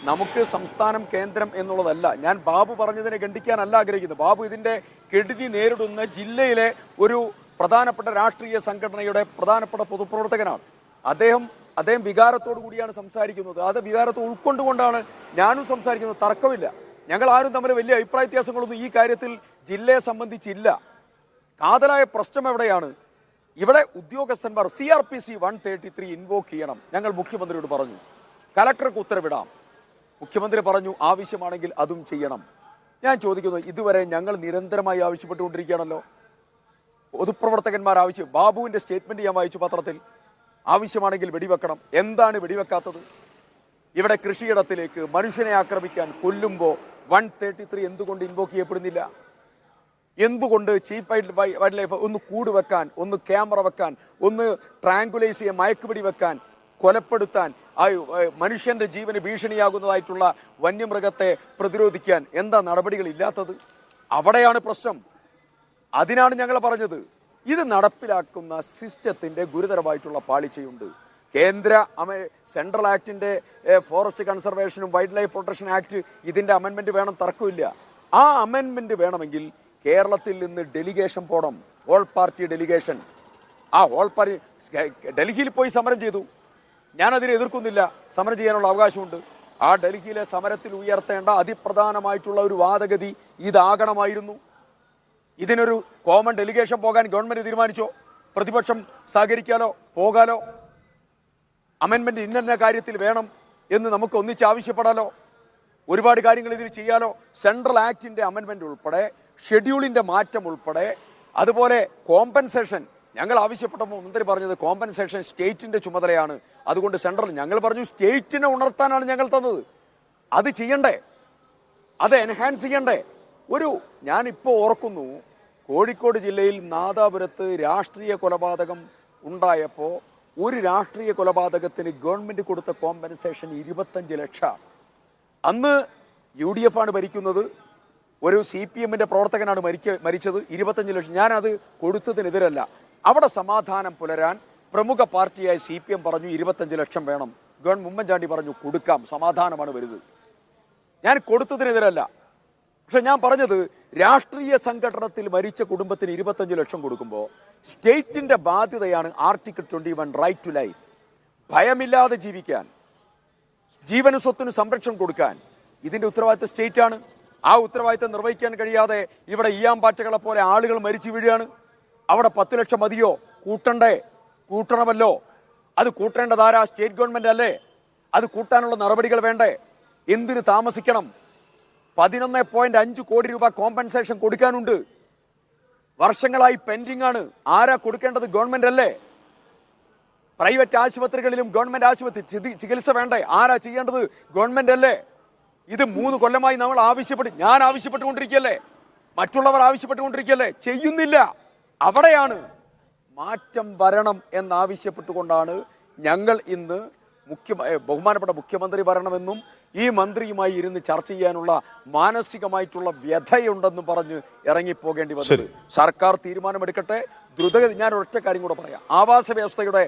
Speaker 3: നമുക്ക് സംസ്ഥാനം കേന്ദ്രം എന്നുള്ളതല്ല. ഞാൻ ബാബു പറഞ്ഞതിനെ ഖണ്ഡിക്കാനല്ല ആഗ്രഹിക്കുന്നത്. ബാബു ഇതിൻ്റെ കെടുതി നേരിടുന്ന ജില്ലയിലെ ഒരു പ്രധാനപ്പെട്ട രാഷ്ട്രീയ സംഘടനയുടെ പ്രധാനപ്പെട്ട പൊതുപ്രവർത്തകനാണ്. അദ്ദേഹം വികാരത്തോടു കൂടിയാണ് സംസാരിക്കുന്നത്. അത് വികാരത്തെ ഉൾക്കൊണ്ടുകൊണ്ടാണ് ഞാനും സംസാരിക്കുന്നത്. തർക്കമില്ല. ഞങ്ങൾ ആരും തമ്മിൽ വലിയ അഭിപ്രായ വ്യത്യാസങ്ങളൊന്നും ഈ കാര്യത്തിൽ ജില്ലയെ സംബന്ധിച്ചില്ല. കാതലായ പ്രശ്നം എവിടെയാണ്? ഇവിടെ ഉദ്യോഗസ്ഥന്മാർ CRPC 133 ഇൻവോക്ക് ചെയ്യണം. ഞങ്ങൾ മുഖ്യമന്ത്രിയോട് പറഞ്ഞു, കലക്ടർക്ക് ഉത്തരവിടാം. മുഖ്യമന്ത്രി പറഞ്ഞു ആവശ്യമാണെങ്കിൽ അതും ചെയ്യണം. ഞാൻ ചോദിക്കുന്നു, ഇതുവരെ ഞങ്ങൾ നിരന്തരമായി ആവശ്യപ്പെട്ടുകൊണ്ടിരിക്കുകയാണല്ലോ. പൊതുപ്രവർത്തകന്മാർ ബാബുവിൻ്റെ സ്റ്റേറ്റ്മെൻറ്റ് ഞാൻ വായിച്ചു പത്രത്തിൽ. ആവശ്യമാണെങ്കിൽ വെടിവെക്കണം. എന്താണ് വെടിവെക്കാത്തത്? ഇവിടെ കൃഷിയിടത്തിലേക്ക് മനുഷ്യനെ ആക്രമിക്കാൻ കൊല്ലുമ്പോൾ 133 എന്തുകൊണ്ട് ഇൻവോക്ക് ചെയ്യപ്പെടുന്നില്ല? എന്തുകൊണ്ട് ചീഫ് വൈൽഡ് ലൈഫ് ഒന്ന് കൂട് വെക്കാൻ, ഒന്ന് ക്യാമറ വെക്കാൻ, ഒന്ന് ട്രാങ്കുലൈസ് ചെയ്യാൻ, മയക്കുപിടി വെക്കാൻ, കൊലപ്പെടുത്താൻ, മനുഷ്യൻ്റെ ജീവന് ഭീഷണിയാകുന്നതായിട്ടുള്ള വന്യമൃഗത്തെ പ്രതിരോധിക്കാൻ എന്താ നടപടികളില്ലാത്തത്? അവിടെയാണ് പ്രശ്നം. അതിനാണ് ഞങ്ങൾ പറഞ്ഞത്, ഇത് നടപ്പിലാക്കുന്ന സിസ്റ്റത്തിൻ്റെ ഗുരുതരമായിട്ടുള്ള പാളിച്ചയുണ്ട്. സെൻട്രൽ ആക്ടിൻ്റെ ഫോറസ്റ്റ് കൺസർവേഷനും വൈൽഡ് ലൈഫ് പ്രൊട്ടക്ഷൻ ആക്ട്, ഇതിൻ്റെ അമെൻമെൻറ്റ് വേണം, തർക്കമില്ല. ആ അമെൻമെൻറ്റ് വേണമെങ്കിൽ കേരളത്തിൽ നിന്ന് ഡെലിഗേഷൻ പോകണം, ഓൾ പാർട്ടി ഡെലിഗേഷൻ. ആ ഓൾ പാർട്ടി ഡൽഹിയിൽ പോയി സമരം ചെയ്തു. ഞാനതിനെ എതിർക്കുന്നില്ല, സമരം ചെയ്യാനുള്ള അവകാശമുണ്ട്. ആ ഡൽഹിയിലെ സമരത്തിൽ ഉയർത്തേണ്ട അതിപ്രധാനമായിട്ടുള്ള ഒരു വാദഗതി ഇതാകണമായിരുന്നു. ഇതിനൊരു കോമൺ ഡെലിഗേഷൻ പോകാൻ ഗവൺമെൻറ് തീരുമാനിച്ചോ? പ്രതിപക്ഷം സഹകരിക്കാലോ, പോകാലോ. അമെൻമെൻറ്റ് ഇന്ന കാര്യത്തിൽ വേണം എന്ന് നമുക്ക് ഒന്നിച്ച് ആവശ്യപ്പെടാലോ. ഒരുപാട് കാര്യങ്ങൾ ഇതിൽ ചെയ്യാലോ. സെൻട്രൽ ആക്ടിൻ്റെ അമെൻമെൻറ്റ് ഉൾപ്പെടെ, ഷെഡ്യൂളിൻ്റെ മാറ്റം ഉൾപ്പെടെ, അതുപോലെ കോമ്പൻസേഷൻ ഞങ്ങൾ ആവശ്യപ്പെട്ടപ്പോൾ മന്ത്രി പറഞ്ഞത് കോമ്പൻസേഷൻ സ്റ്റേറ്റിൻ്റെ ചുമതലയാണ്, അതുകൊണ്ട് സെൻട്രൽ. ഞങ്ങൾ പറഞ്ഞു സ്റ്റേറ്റിനെ ഉണർത്താനാണ് ഞങ്ങൾ തന്നത്. അത് ചെയ്യണ്ടേ, അത് എൻഹാൻസ് ചെയ്യണ്ടേ? ഞാനിപ്പോൾ ഓർക്കുന്നു, കോഴിക്കോട് ജില്ലയിൽ നാദാപുരത്ത് രാഷ്ട്രീയ കൊലപാതകം ഉണ്ടായപ്പോൾ ഒരു രാഷ്ട്രീയ കൊലപാതകത്തിന് ഗവൺമെൻറ് കൊടുത്ത കോമ്പൻസേഷൻ 25 ലക്ഷം. അന്ന് UDF ആണ് ഭരിക്കുന്നത്, ഒരു CPMൻ്റെ പ്രവർത്തകനാണ് മരിച്ചത്. 25 ലക്ഷം. ഞാനത് കൊടുത്തതിനെതിരല്ല. അവിടെ സമാധാനം പുലരാൻ പ്രമുഖ പാർട്ടിയായ CPM പറഞ്ഞു 25 ലക്ഷം വേണം. ഉമ്മൻചാണ്ടി പറഞ്ഞു കൊടുക്കാം, സമാധാനമാണ് വരുന്നത്. ഞാൻ കൊടുത്തതിനെതിരല്ല. പക്ഷെ ഞാൻ പറഞ്ഞത്, രാഷ്ട്രീയ സംഘടനത്തിൽ മരിച്ച കുടുംബത്തിന് 25 ലക്ഷം കൊടുക്കുമ്പോൾ സ്റ്റേറ്റിൻ്റെ ബാധ്യതയാണ് ആർട്ടിക്കിൾ 21 റൈറ്റ് ടു ലൈഫ്, ഭയമില്ലാതെ ജീവിക്കാൻ, ജീവനും സ്വത്തിനും സംരക്ഷണം കൊടുക്കാൻ. ഇതിൻ്റെ ഉത്തരവാദിത്തം സ്റ്റേറ്റാണ്. ആ ഉത്തരവാദിത്തം നിർവഹിക്കാൻ കഴിയാതെ ഇവിടെ ഈയാമ്പാറ്റകളെ പോലെ ആളുകൾ മരിച്ചു വീഴുകയാണ്. അവിടെ 10 ലക്ഷം മതിയോ? കൂട്ടണമല്ലോ. അത് കൂട്ടേണ്ടതാരാ? സ്റ്റേറ്റ് ഗവൺമെൻറ് അല്ലേ? അത് കൂട്ടാനുള്ള നടപടികൾ വേണ്ടേ? എന്തിനു താമസിക്കണം? 11.5 കോടി രൂപ കോമ്പൻസേഷൻ കൊടുക്കാനുണ്ട്. വർഷങ്ങളായി പെൻഡിംഗ് ആണ്. ആരാ കൊടുക്കേണ്ടത്? ഗവൺമെൻറ് അല്ലേ? പ്രൈവറ്റ് ആശുപത്രികളിലും ഗവൺമെൻറ് ആശുപത്രി ചികിത്സ വേണ്ടേ? ആരാ ചെയ്യേണ്ടത്? ഗവൺമെൻറ് അല്ലേ? ഇത് 3 കൊല്ലമായി ഞാൻ ആവശ്യപ്പെട്ടുകൊണ്ടിരിക്കുകയല്ലേ, മറ്റുള്ളവർ ആവശ്യപ്പെട്ടുകൊണ്ടിരിക്കുകയല്ലേ, ചെയ്യുന്നില്ല. അവിടെയാണ് മാറ്റം വരണം എന്നാവശ്യപ്പെട്ടുകൊണ്ടാണ് ഞങ്ങൾ ഇന്ന് ബഹുമാനപ്പെട്ട മുഖ്യമന്ത്രി വരണമെന്നും ഈ മന്ത്രിയുമായി ഇരുന്ന് ചർച്ച ചെയ്യാനുള്ള മാനസികമായിട്ടുള്ള വ്യഥയുണ്ടെന്ന് പറഞ്ഞ് ഇറങ്ങിപ്പോകേണ്ടി വന്നത്. സർക്കാർ തീരുമാനമെടുക്കട്ടെ, ദ്രുതഗതി. ഞാൻ ഒരൊറ്റ കാര്യം കൂടെ പറയാം. ആവാസ വ്യവസ്ഥയുടെ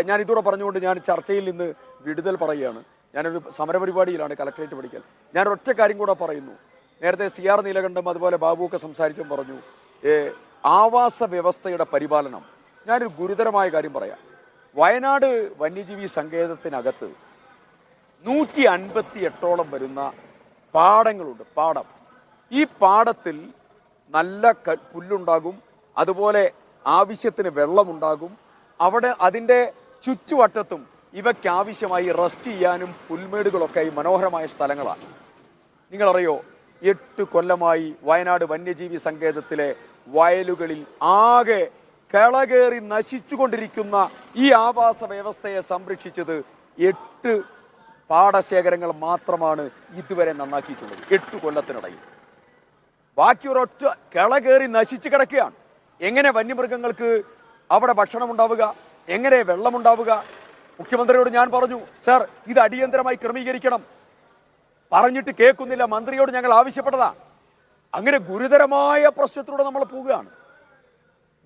Speaker 3: ഞാൻ ഇതൂടെ പറഞ്ഞുകൊണ്ട് ഞാൻ ചർച്ചയിൽ നിന്ന് വിടുതൽ പറയുകയാണ്. ഞാനൊരു സമരപരിപാടിയിലാണ്, കലക്ട്രേറ്റ് പഠിക്കൽ. ഞാൻ ഒരൊറ്റ കാര്യം കൂടെ പറയുന്നു. നേരത്തെ CR നീലകണ്ഠം അതുപോലെ ബാബുവൊക്കെ സംസാരിച്ചും പറഞ്ഞു, ആവാസ വ്യവസ്ഥയുടെ പരിപാലനം. ഞാനൊരു ഗുരുതരമായ കാര്യം പറയാം. വയനാട് വന്യജീവി സങ്കേതത്തിനകത്ത് 158ഓളം വരുന്ന പാടങ്ങളുണ്ട്. പാടം. ഈ പാടത്തിൽ നല്ല പുല്ലുണ്ടാകും, അതുപോലെ ആവശ്യത്തിന് വെള്ളമുണ്ടാകും. അവിടെ അതിൻ്റെ ചുറ്റുവട്ടത്തും ഇവയ്ക്കാവശ്യമായി റെസ്റ്റ് ചെയ്യാനും പുൽമേടുകളൊക്കെ ഈ മനോഹരമായ സ്ഥലങ്ങളാണ്. നിങ്ങളറിയോ, 8 കൊല്ലമായി വയനാട് വന്യജീവി സങ്കേതത്തിലെ വയലുകളിൽ ആകെ കളകേറി നശിച്ചുകൊണ്ടിരിക്കുന്ന ഈ ആവാസ വ്യവസ്ഥയെ സംരക്ഷിച്ചത് 8 പാടശേഖരങ്ങൾ മാത്രമാണ് ഇതുവരെ നന്നാക്കിയിട്ടുള്ളത്. 8 കൊല്ലത്തിനിടയിൽ ബാക്കി ഒരൊറ്റ കളകേറി നശിച്ചു കിടക്കുകയാണ്. എങ്ങനെ വന്യമൃഗങ്ങൾക്ക് അവിടെ ഭക്ഷണം ഉണ്ടാവുക, എങ്ങനെ വെള്ളമുണ്ടാവുക? മുഖ്യമന്ത്രിയോട് ഞാൻ പറഞ്ഞു, സർ ഇത് അടിയന്തരമായി ക്രമീകരിക്കണം. പറഞ്ഞിട്ട് കേൾക്കുന്നില്ല. മന്ത്രിയോട് ഞങ്ങൾ ആവശ്യപ്പെട്ടതാണ്. അങ്ങനെ ഗുരുതരമായ പ്രശ്നത്തിലൂടെ നമ്മൾ പോവുകയാണ്.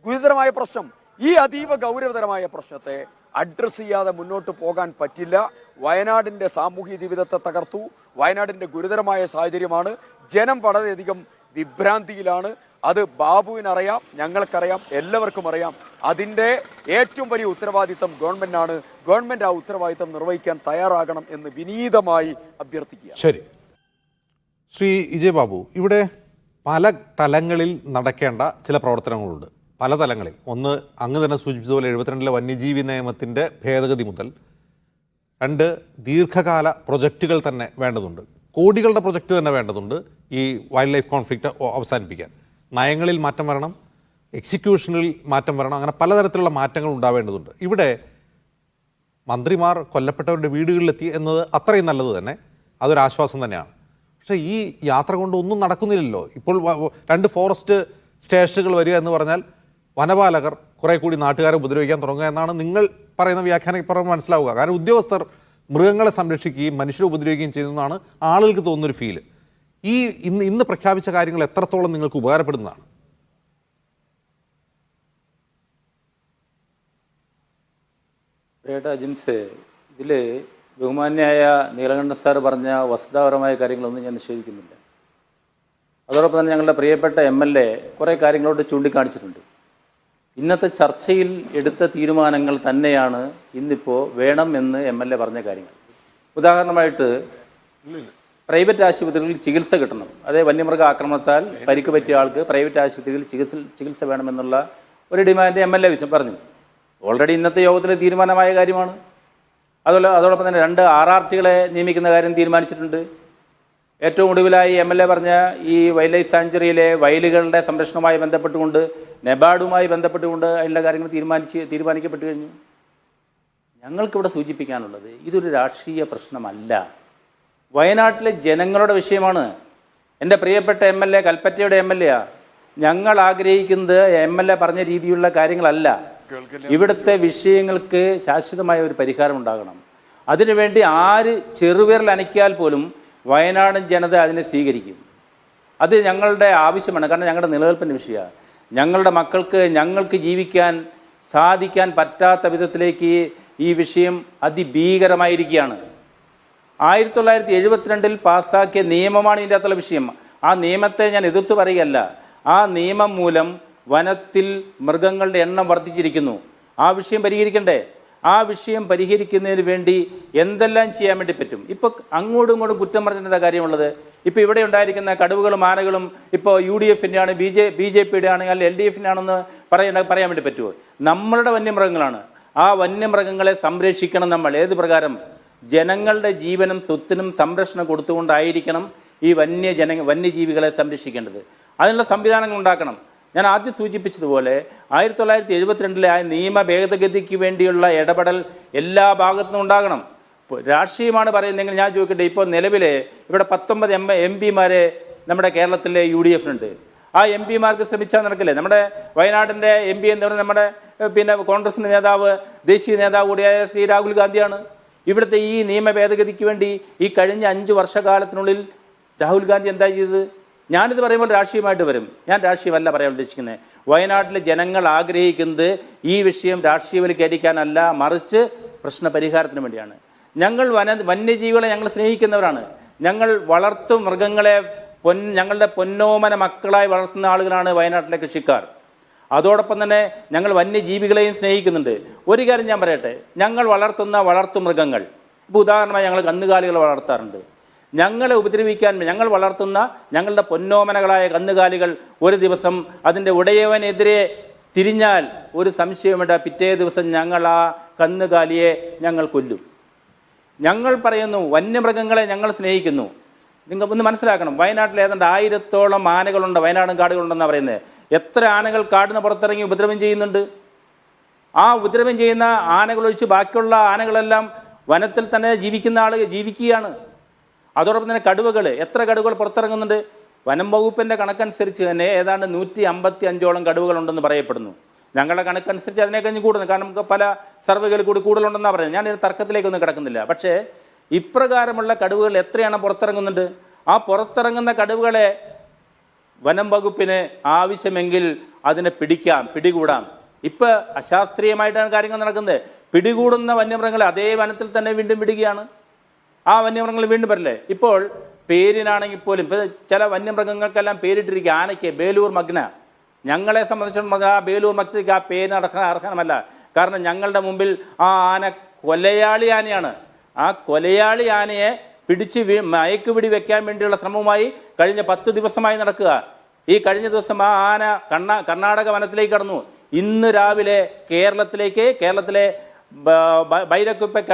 Speaker 3: ഗുരുതരമായ പ്രശ്നം. ഈ അതീവ ഗൗരവതരമായ പ്രശ്നത്തെ അഡ്രസ്സ് ചെയ്യാതെ മുന്നോട്ട് പോകാൻ പറ്റില്ല. വയനാടിൻ്റെ സാമൂഹ്യ ജീവിതത്തെ തകർത്തു. വയനാടിൻ്റെ ഗുരുതരമായ സാഹചര്യമാണ്. ജനം വളരെയധികം വിഭ്രാന്തിയിലാണ്. അത് ബാബുവിനറിയാം, ഞങ്ങൾക്കറിയാം, എല്ലാവർക്കും അറിയാം. അതിൻ്റെ ഏറ്റവും വലിയ ഉത്തരവാദിത്തം ഗവൺമെൻറ്റാണ്. ഗവൺമെൻറ് ആ ഉത്തരവാദിത്തം നിർവഹിക്കാൻ തയ്യാറാകണം എന്ന് വിനീതമായി അഭ്യർത്ഥിക്കുക.
Speaker 1: ശരി, ശ്രീ വിജയ് ബാബു, ഇവിടെ പല തലങ്ങളിൽ നടക്കേണ്ട ചില പ്രവർത്തനങ്ങളുണ്ട്. പല തലങ്ങളിൽ. ഒന്ന്, അങ്ങ് തന്നെ സൂചിപ്പിച്ചതുപോലെ 72 വന്യജീവി നിയമത്തിൻ്റെ ഭേദഗതി മുതൽ 2 ദീർഘകാല പ്രൊജക്റ്റുകൾ തന്നെ വേണ്ടതുണ്ട്. കോടികളുടെ പ്രൊജക്റ്റ് തന്നെ വേണ്ടതുണ്ട് ഈ വൈൽഡ് ലൈഫ് കോൺഫ്ലിക്റ്റ് അവസാനിപ്പിക്കാൻ. നയങ്ങളിൽ മാറ്റം വരണം, എക്സിക്യൂഷനിൽ മാറ്റം വരണം. അങ്ങനെ പലതരത്തിലുള്ള മാറ്റങ്ങൾ ഉണ്ടാവേണ്ടതുണ്ട്. ഇവിടെ മന്ത്രിമാർ കൊല്ലപ്പെട്ടവരുടെ വീടുകളിലെത്തി എന്നത് അത്രയും നല്ലത് തന്നെ, അതൊരാശ്വാസം തന്നെയാണ്. പക്ഷേ ഈ യാത്ര കൊണ്ട് ഒന്നും നടക്കുന്നില്ലല്ലോ. ഇപ്പോൾ 2 ഫോറസ്റ്റ് സ്റ്റേഷനുകൾ വരിക എന്ന് പറഞ്ഞാൽ വനപാലകർ കുറെ കൂടി നാട്ടുകാരെ ഉപദ്രവിക്കാൻ തുടങ്ങുക എന്നാണ് നിങ്ങൾ പറയുന്ന വ്യാഖ്യാനം ഇപ്പുറം മനസ്സിലാവുക. കാരണം ഉദ്യോഗസ്ഥർ മൃഗങ്ങളെ സംരക്ഷിക്കുകയും മനുഷ്യരെ ഉപദ്രവിക്കുകയും ചെയ്യുന്നതാണ് ആളുകൾക്ക് തോന്നുന്നൊരു ഫീല്. ഈ ഇന്ന് പ്രഖ്യാപിച്ച കാര്യങ്ങൾ എത്രത്തോളം നിങ്ങൾക്ക് ഉപകാരപ്പെടുന്നതാണ്?
Speaker 2: ജിൻസ്, ഇതിൽ ബഹുമാന്യായ നീലകണ്ഠൻ സാർ പറഞ്ഞ വസ്തുതാപരമായ കാര്യങ്ങളൊന്നും ഞാൻ നിഷേധിക്കുന്നില്ല. അതോടൊപ്പം തന്നെ ഞങ്ങളുടെ പ്രിയപ്പെട്ട MLA കുറേ കാര്യങ്ങളോട് ചൂണ്ടിക്കാണിച്ചിട്ടുണ്ട്. ഇന്നത്തെ ചർച്ചയിൽ എടുത്ത തീരുമാനങ്ങൾ തന്നെയാണ് ഇന്നിപ്പോൾ വേണം എന്ന് MLA പറഞ്ഞ കാര്യങ്ങൾ. ഉദാഹരണമായിട്ട് പ്രൈവറ്റ് ആശുപത്രികളിൽ ചികിത്സ കിട്ടണം. അതേ വന്യമൃഗ ആക്രമണത്താൽ പരിക്ക് പറ്റിയ ആൾക്ക് പ്രൈവറ്റ് ആശുപത്രികളിൽ ചികിത്സ വേണമെന്നുള്ള ഒരു ഡിമാൻഡ് MLA പറഞ്ഞു. ഓൾറെഡി ഇന്നത്തെ യോഗത്തിൽ തീരുമാനമായ കാര്യമാണ്. അതോടൊപ്പം തന്നെ 2 RRTകളെ നിയമിക്കുന്ന കാര്യം തീരുമാനിച്ചിട്ടുണ്ട്. ഏറ്റവും ഒടുവിലായി MLA പറഞ്ഞ ഈ വൈൽഡ് ലൈഫ് സാങ്ച്വറിയിലെ വയലുകളുടെ സംരക്ഷണവുമായി ബന്ധപ്പെട്ടുകൊണ്ട് നെബാർഡുമായി ബന്ധപ്പെട്ടുകൊണ്ട് അതിൻ്റെ കാര്യങ്ങൾ തീരുമാനിക്കപ്പെട്ടു കഴിഞ്ഞു. ഞങ്ങൾക്കിവിടെ സൂചിപ്പിക്കാനുള്ളത് ഇതൊരു രാഷ്ട്രീയ പ്രശ്നമല്ല, വയനാട്ടിലെ ജനങ്ങളുടെ വിഷയമാണ്. എൻ്റെ പ്രിയപ്പെട്ട MLA കൽപ്പറ്റയുടെ MLA. ഞങ്ങൾ ആഗ്രഹിക്കുന്നത് MLA പറഞ്ഞ രീതിയിലുള്ള കാര്യങ്ങളല്ല. ഇവിടുത്തെ വിഷയങ്ങൾക്ക് ശാശ്വതമായ ഒരു പരിഹാരം ഉണ്ടാകണം. അതിനുവേണ്ടി ആര് ചെറുവിരൽ അനക്കിയാൽ പോലും വയനാടൻ ജനത അതിനെ സ്വീകരിക്കും. അത് ഞങ്ങളുടെ ആവശ്യമാണ്. കാരണം ഞങ്ങളുടെ നിലനിൽപ്പിൻ്റെ വിഷയമാണ്. ഞങ്ങളുടെ മക്കൾക്ക് ഞങ്ങൾക്ക് ജീവിക്കാൻ സാധിക്കാൻ പറ്റാത്ത വിധത്തിലേക്ക് ഈ വിഷയം അതിഭീകരമായിരിക്കുകയാണ്. 1972 പാസ്സാക്കിയ നിയമമാണ് ഇതിൻ്റെ അകത്തുള്ള വിഷയം. ആ നിയമത്തെ ഞാൻ എതിർത്ത് പറയുകയല്ല. ആ നിയമം മൂലം വനത്തിൽ മൃഗങ്ങളുടെ എണ്ണം വർദ്ധിച്ചിരിക്കുന്നു. ആ വിഷയം പരിഹരിക്കണ്ടേ? ആ വിഷയം പരിഹരിക്കുന്നതിന് വേണ്ടി എന്തെല്ലാം ചെയ്യാൻ വേണ്ടി പറ്റും? ഇപ്പോൾ അങ്ങോട്ടും ഇങ്ങോട്ടും കുറ്റം പറഞ്ഞിരുന്ന കാര്യമുള്ളത്, ഇപ്പോൾ ഇവിടെ ഉണ്ടായിരിക്കുന്ന കടുവകളും ആനകളും ഇപ്പോൾ UDFൻ്റെ ആണ്, BJPയുടെ ആണെങ്കിൽ LDFൻ്റെ ആണെന്ന് പറയാൻ വേണ്ടി പറ്റുമോ? നമ്മളുടെ വന്യമൃഗങ്ങളാണ്. ആ വന്യമൃഗങ്ങളെ സംരക്ഷിക്കണം നമ്മൾ. ഏത് പ്രകാരം? ജനങ്ങളുടെ ജീവനും സ്വത്തിനും സംരക്ഷണം കൊടുത്തുകൊണ്ടായിരിക്കണം ഈ വന്യജീവികളെ സംരക്ഷിക്കേണ്ടത്. അതിനുള്ള സംവിധാനങ്ങൾ ഉണ്ടാക്കണം. ഞാൻ ആദ്യം സൂചിപ്പിച്ചതുപോലെ 1972 ആ നിയമ ഭേദഗതിക്ക് വേണ്ടിയുള്ള ഇടപെടൽ എല്ലാ ഭാഗത്തുനിന്നും ഉണ്ടാകണം. രാഷ്ട്രീയമാണ് പറയുന്നതെങ്കിൽ ഞാൻ ചോദിക്കട്ടെ, ഇപ്പോൾ നിലവിലെ ഇവിടെ 19 MP നമ്മുടെ കേരളത്തിലെ UDFനുണ്ട്. ആ MP ശ്രമിച്ചാൽ നടക്കില്ലേ? നമ്മുടെ വയനാടിൻ്റെ MP എന്ന് പറഞ്ഞാൽ നമ്മുടെ കോൺഗ്രസിൻ്റെ നേതാവ്, ദേശീയ നേതാവ് കൂടിയായ ശ്രീ രാഹുൽ ഗാന്ധിയാണ്. ഇവിടുത്തെ ഈ നിയമ ഭേദഗതിക്ക് വേണ്ടി ഈ കഴിഞ്ഞ 5 വർഷക്കാലത്തിനുള്ളിൽ രാഹുൽ ഗാന്ധി എന്താ ചെയ്തത്? ഞാനിത് പറയുമ്പോൾ രാഷ്ട്രീയമായിട്ട് വരും. ഞാൻ രാഷ്ട്രീയമല്ല പറയാൻ ഉദ്ദേശിക്കുന്നത്. വയനാട്ടിലെ ജനങ്ങൾ ആഗ്രഹിക്കുന്നത് ഈ വിഷയം രാഷ്ട്രീയവൽക്കരിക്കാനല്ല, മറിച്ച് പ്രശ്ന പരിഹാരത്തിന് വേണ്ടിയാണ്. ഞങ്ങൾ വന്യജീവികളെ ഞങ്ങൾ സ്നേഹിക്കുന്നവരാണ്. ഞങ്ങൾ വളർത്തു മൃഗങ്ങളെ ഞങ്ങളുടെ പൊന്നോമന മക്കളായി വളർത്തുന്ന ആളുകളാണ് വയനാട്ടിലെ കൃഷിക്കാർ. അതോടൊപ്പം തന്നെ ഞങ്ങൾ വന്യജീവികളെയും സ്നേഹിക്കുന്നുണ്ട്. ഒരു കാര്യം ഞാൻ പറയട്ടെ, ഞങ്ങൾ വളർത്തുന്ന വളർത്തു മൃഗങ്ങൾ, ഇപ്പോൾ ഉദാഹരണമായി ഞങ്ങൾ കന്നുകാലികളെ വളർത്താറുണ്ട്. ഞങ്ങളെ ഉപദ്രവിക്കാൻ ഞങ്ങൾ വളർത്തുന്ന ഞങ്ങളുടെ പൊന്നോമനകളായ കന്നുകാലികൾ ഒരു ദിവസം അതിൻ്റെ ഉടയവനെതിരെ തിരിഞ്ഞാൽ ഒരു സംശയമുണ്ട്, പിറ്റേ ദിവസം ഞങ്ങൾ ആ കന്നുകാലിയെ ഞങ്ങൾ കൊല്ലും. ഞങ്ങൾ പറയുന്നു വന്യമൃഗങ്ങളെ ഞങ്ങൾ സ്നേഹിക്കുന്നു. നിങ്ങൾ ഒന്ന് മനസ്സിലാക്കണം, വയനാട്ടിൽ ഏതാണ്ട് 1000-ഓളം ആനകളുണ്ട്, വയനാടൻ കാടുകളുണ്ടെന്നാണ് പറയുന്നത്. എത്ര ആനകൾ കാടിന് പുറത്തിറങ്ങി ഉപദ്രവം ചെയ്യുന്നുണ്ട്? ആ ഉപദ്രവം ചെയ്യുന്ന ആനകളൊഴിച്ച് ബാക്കിയുള്ള ആനകളെല്ലാം വനത്തിൽ തന്നെ ജീവിക്കുകയാണ്. അതോടൊപ്പം തന്നെ കടുവകൾ, എത്ര കടുവകൾ പുറത്തിറങ്ങുന്നുണ്ട്? വനം വകുപ്പിൻ്റെ കണക്കനുസരിച്ച് തന്നെ ഏതാണ്ട് 155ഓളം കടുവകളുണ്ടെന്ന് പറയപ്പെടുന്നു. ഞങ്ങളുടെ കണക്കനുസരിച്ച് അതിനെ കഴിഞ്ഞ് കൂടുന്നു, കാരണം നമുക്ക് പല സർവേകളിൽ കൂടി കൂടുതലുണ്ടെന്നാണ് പറയുന്നത്. ഞാൻ തർക്കത്തിലേക്കൊന്നും കിടക്കുന്നില്ല. പക്ഷേ ഇപ്രകാരമുള്ള കടുവകൾ എത്രയാണ് പുറത്തിറങ്ങുന്നുണ്ട്? ആ പുറത്തിറങ്ങുന്ന കടുവകളെ വനം വകുപ്പിന് ആവശ്യമെങ്കിൽ അതിനെ പിടികൂടാം. ഇപ്പോൾ അശാസ്ത്രീയമായിട്ടാണ് കാര്യങ്ങൾ നടക്കുന്നത്. പിടികൂടുന്ന വന്യമൃഗങ്ങളെ അതേ വനത്തിൽ തന്നെ വീണ്ടും വിടുകയാണ്. ആ വന്യമൃഗങ്ങൾ വീണ്ടും വരില്ലേ? ഇപ്പോൾ പേരിനാണെങ്കിൽ പോലും ഇപ്പോൾ ചില വന്യമൃഗങ്ങൾക്കെല്ലാം പേരിട്ടിരിക്കുക. ആനയ്ക്ക് ബേലൂർ മഗ്ന. ഞങ്ങളെ സംബന്ധിച്ചിടത്തോളം ആ ബേലൂർ മഗ്നയ്ക്ക് ആ പേരിന് അർഹമല്ല. കാരണം ഞങ്ങളുടെ മുമ്പിൽ ആ ആന കൊലയാളി ആനയാണ്. ആ കൊലയാളി ആനയെ പിടിച്ച് മയക്കുപിടി വെക്കാൻ വേണ്ടിയുള്ള ശ്രമവുമായി കഴിഞ്ഞ 10 ദിവസമായി നടക്കുക. ഈ കഴിഞ്ഞ ദിവസം ആ ആന കർണാടക വനത്തിലേക്ക് കടന്നു. ഇന്ന് രാവിലെ കേരളത്തിലെ ബൈരക്കുപ്പയ്ക്ക്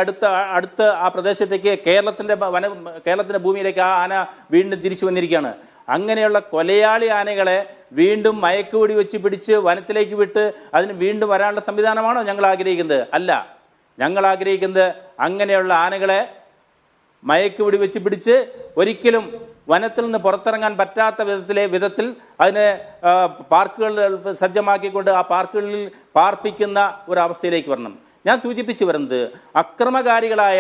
Speaker 2: അടുത്ത് ആ പ്രദേശത്തേക്ക് കേരളത്തിൻ്റെ ഭൂമിയിലേക്ക് ആ ആന വീണ്ടും തിരിച്ചു വന്നിരിക്കുകയാണ്. അങ്ങനെയുള്ള കൊലയാളി ആനകളെ വീണ്ടും മയക്കുപിടി വെച്ച് പിടിച്ച് വനത്തിലേക്ക് വിട്ട് അതിന് വീണ്ടും വരാനുള്ള സംവിധാനമാണോ ഞങ്ങൾ ആഗ്രഹിക്കുന്നത്? അല്ല. ഞങ്ങൾ ആഗ്രഹിക്കുന്നത് അങ്ങനെയുള്ള ആനകളെ മയക്കുപിടി വെച്ച് പിടിച്ച് ഒരിക്കലും വനത്തിൽ നിന്ന് പുറത്തിറങ്ങാൻ പറ്റാത്ത വിധത്തിൽ അതിനെ പാർക്കുകൾ സജ്ജമാക്കിക്കൊണ്ട് ആ പാർക്കുകളിൽ പാർപ്പിക്കുന്ന ഒരവസ്ഥയിലേക്ക് വരണം. ഞാൻ സൂചിപ്പിച്ചു വരുന്നത്, അക്രമകാരികളായ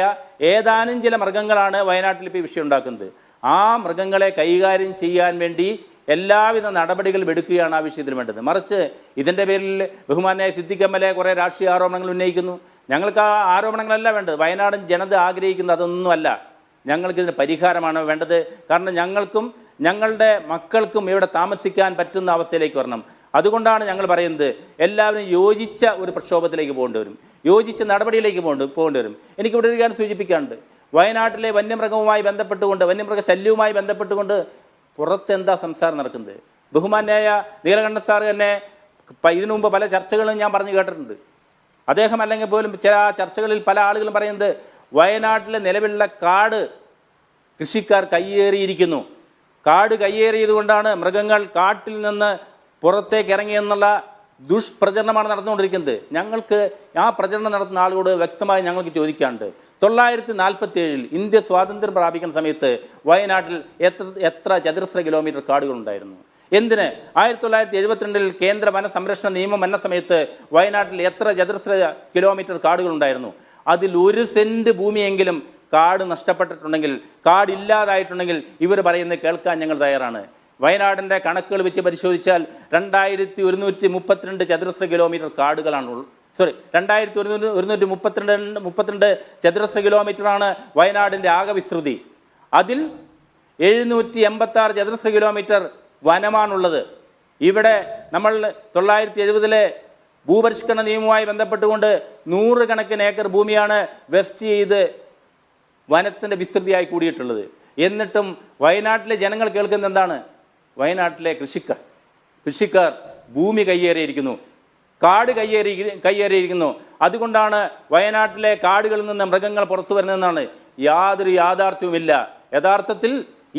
Speaker 2: ഏതാനും ചില മൃഗങ്ങളാണ് വയനാട്ടിൽ ഇപ്പോൾ ഈ വിഷയം ഉണ്ടാക്കുന്നത്. ആ മൃഗങ്ങളെ കൈകാര്യം ചെയ്യാൻ വേണ്ടി എല്ലാവിധ നടപടികളും എടുക്കുകയാണ് ആ വിഷയത്തിൽ വേണ്ടത്. മറിച്ച് ഇതിൻ്റെ പേരിൽ ബഹുമാന്യായ സിദ്ദിഖ് എം.എൽ.എ കുറേ രാഷ്ട്രീയ ആരോപണങ്ങൾ ഉന്നയിക്കുന്നു. ഞങ്ങൾക്ക് ആ ആരോപണങ്ങളല്ല വേണ്ടത്. വയനാടൻ ജനത ആഗ്രഹിക്കുന്നത് അതൊന്നുമല്ല. ഞങ്ങൾക്കിതിന് പരിഹാരമാണ് വേണ്ടത്. കാരണം ഞങ്ങൾക്കും ഞങ്ങളുടെ മക്കൾക്കും ഇവിടെ താമസിക്കാൻ പറ്റുന്ന അവസ്ഥയിലേക്ക് വരണം. അതുകൊണ്ടാണ് ഞങ്ങൾ പറയുന്നത്, എല്ലാവരും യോജിച്ച ഒരു പ്രക്ഷോഭത്തിലേക്ക് പോകേണ്ടി വരും, യോജിച്ച നടപടിയിലേക്ക് പോകേണ്ടി വരും. എനിക്കിവിടെ ഒരു കാര്യം സൂചിപ്പിക്കാനുണ്ട്. വയനാട്ടിലെ വന്യമൃഗവുമായി ബന്ധപ്പെട്ടുകൊണ്ട്, വന്യമൃഗ ശല്യവുമായി ബന്ധപ്പെട്ടുകൊണ്ട് പുറത്തെന്താ സംസാരം നടക്കുന്നത്? ബഹുമാന്യായ നീലകണ്ഠൻ സാർ തന്നെ ഇതിനു മുമ്പ് പല ചർച്ചകളും ഞാൻ പറഞ്ഞു കേട്ടിട്ടുണ്ട്. അദ്ദേഹം അല്ലെങ്കിൽ പോലും ചില ചർച്ചകളിൽ പല ആളുകളും പറയുന്നത്, വയനാട്ടിലെ നിലവിലുള്ള കാട് കൃഷിക്കാർ കയ്യേറിയിരിക്കുന്നു. കാട് കയ്യേറിയതുകൊണ്ടാണ് മൃഗങ്ങൾ കാട്ടിൽ നിന്ന് പുറത്തേക്ക് ഇറങ്ങിയെന്നുള്ള ദുഷ്പ്രചരണമാണ് നടന്നുകൊണ്ടിരിക്കുന്നത്. ഞങ്ങൾക്ക് ആ പ്രചരണം നടത്തുന്ന ആളുകളോട് വ്യക്തമായി ഞങ്ങൾക്ക് ചോദിക്കാനുണ്ട്, 1947 ഇന്ത്യ സ്വാതന്ത്ര്യം പ്രാപിക്കുന്ന സമയത്ത് വയനാട്ടിൽ എത്ര ചതുരശ്ര കിലോമീറ്റർ കാടുകളുണ്ടായിരുന്നു? എന്തിന് 1972 കേന്ദ്ര വന സംരക്ഷണ നിയമം വന്ന സമയത്ത് വയനാട്ടിൽ എത്ര ചതുരശ്ര കിലോമീറ്റർ കാടുകളുണ്ടായിരുന്നു? അതിൽ 1 സെൻറ്റ് ഭൂമിയെങ്കിലും കാട് നഷ്ടപ്പെട്ടിട്ടുണ്ടെങ്കിൽ, കാടില്ലാതായിട്ടുണ്ടെങ്കിൽ ഇവർ പറയുന്നത് കേൾക്കാൻ ഞങ്ങൾ തയ്യാറാണ്. വയനാടിൻ്റെ കണക്കുകൾ വെച്ച് പരിശോധിച്ചാൽ 2132 ചതുരശ്ര കിലോമീറ്റർ കാടുകളാണുള്ളത്. 2132 ചതുരശ്ര കിലോമീറ്ററാണ് വയനാടിൻ്റെ ആകെ വിസ്തൃതി. അതിൽ 786 ചതുരശ്ര കിലോമീറ്റർ വനമാണുള്ളത്. ഇവിടെ നമ്മൾ 1970 ഭൂപരിഷ്കരണ നിയമവുമായി ബന്ധപ്പെട്ടുകൊണ്ട് 100 കണക്കിന് ഏക്കർ ഭൂമിയാണ് വെസ്റ്റ് ചെയ്ത് വനത്തിൻ്റെ വിസ്തൃതിയായി കൂടിയിട്ടുള്ളത്. എന്നിട്ടും വയനാട്ടിലെ ജനങ്ങൾ കേൾക്കുന്നത് എന്താണ്? വയനാട്ടിലെ കൃഷിക്കാർ ഭൂമി കയ്യേറിയിരിക്കുന്നു, കാട് കയ്യേറിയിരിക്കുന്നു. അതുകൊണ്ടാണ് വയനാട്ടിലെ കാടുകളിൽ നിന്ന് മൃഗങ്ങൾ പുറത്തു വരുന്നതെന്നാണ്. യാതൊരു യാഥാർത്ഥ്യവുമില്ല. യഥാർത്ഥത്തിൽ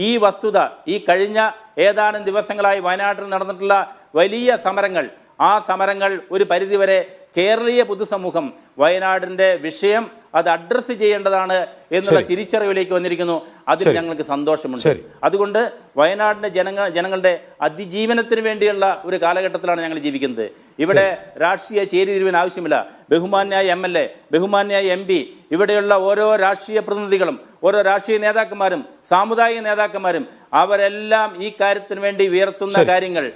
Speaker 2: ഈ വസ്തുത, ഈ കഴിഞ്ഞ ഏതാനും ദിവസങ്ങളായി വയനാട്ടിൽ നടന്നിട്ടുള്ള വലിയ സമരങ്ങൾ, ആ സമരങ്ങൾ ഒരു പരിധിവരെ കേരളീയ പൊതുസമൂഹം വയനാടിൻ്റെ വിഷയം അത് അഡ്രസ്സ് ചെയ്യേണ്ടതാണ് എന്നുള്ള തിരിച്ചറിവിലേക്ക് വന്നിരിക്കുന്നു. അതിൽ ഞങ്ങൾക്ക് സന്തോഷമുണ്ട്. അതുകൊണ്ട് വയനാടിൻ്റെ ജനങ്ങളുടെ അതിജീവനത്തിന് വേണ്ടിയുള്ള ഒരു കാലഘട്ടത്തിലാണ് ഞങ്ങൾ ജീവിക്കുന്നത്. ഇവിടെ രാഷ്ട്രീയ ചേരിതിരിവിന് ആവശ്യമില്ല. ബഹുമാന്യായ MLA, ബഹുമാന്യായ MP, ഇവിടെയുള്ള ഓരോ രാഷ്ട്രീയ പ്രതിനിധികളും ഓരോ രാഷ്ട്രീയ നേതാക്കന്മാരും സാമുദായിക നേതാക്കന്മാരും അവരെല്ലാം ഈ കാര്യത്തിന് വേണ്ടി ഉയർത്തുന്ന കാര്യങ്ങൾ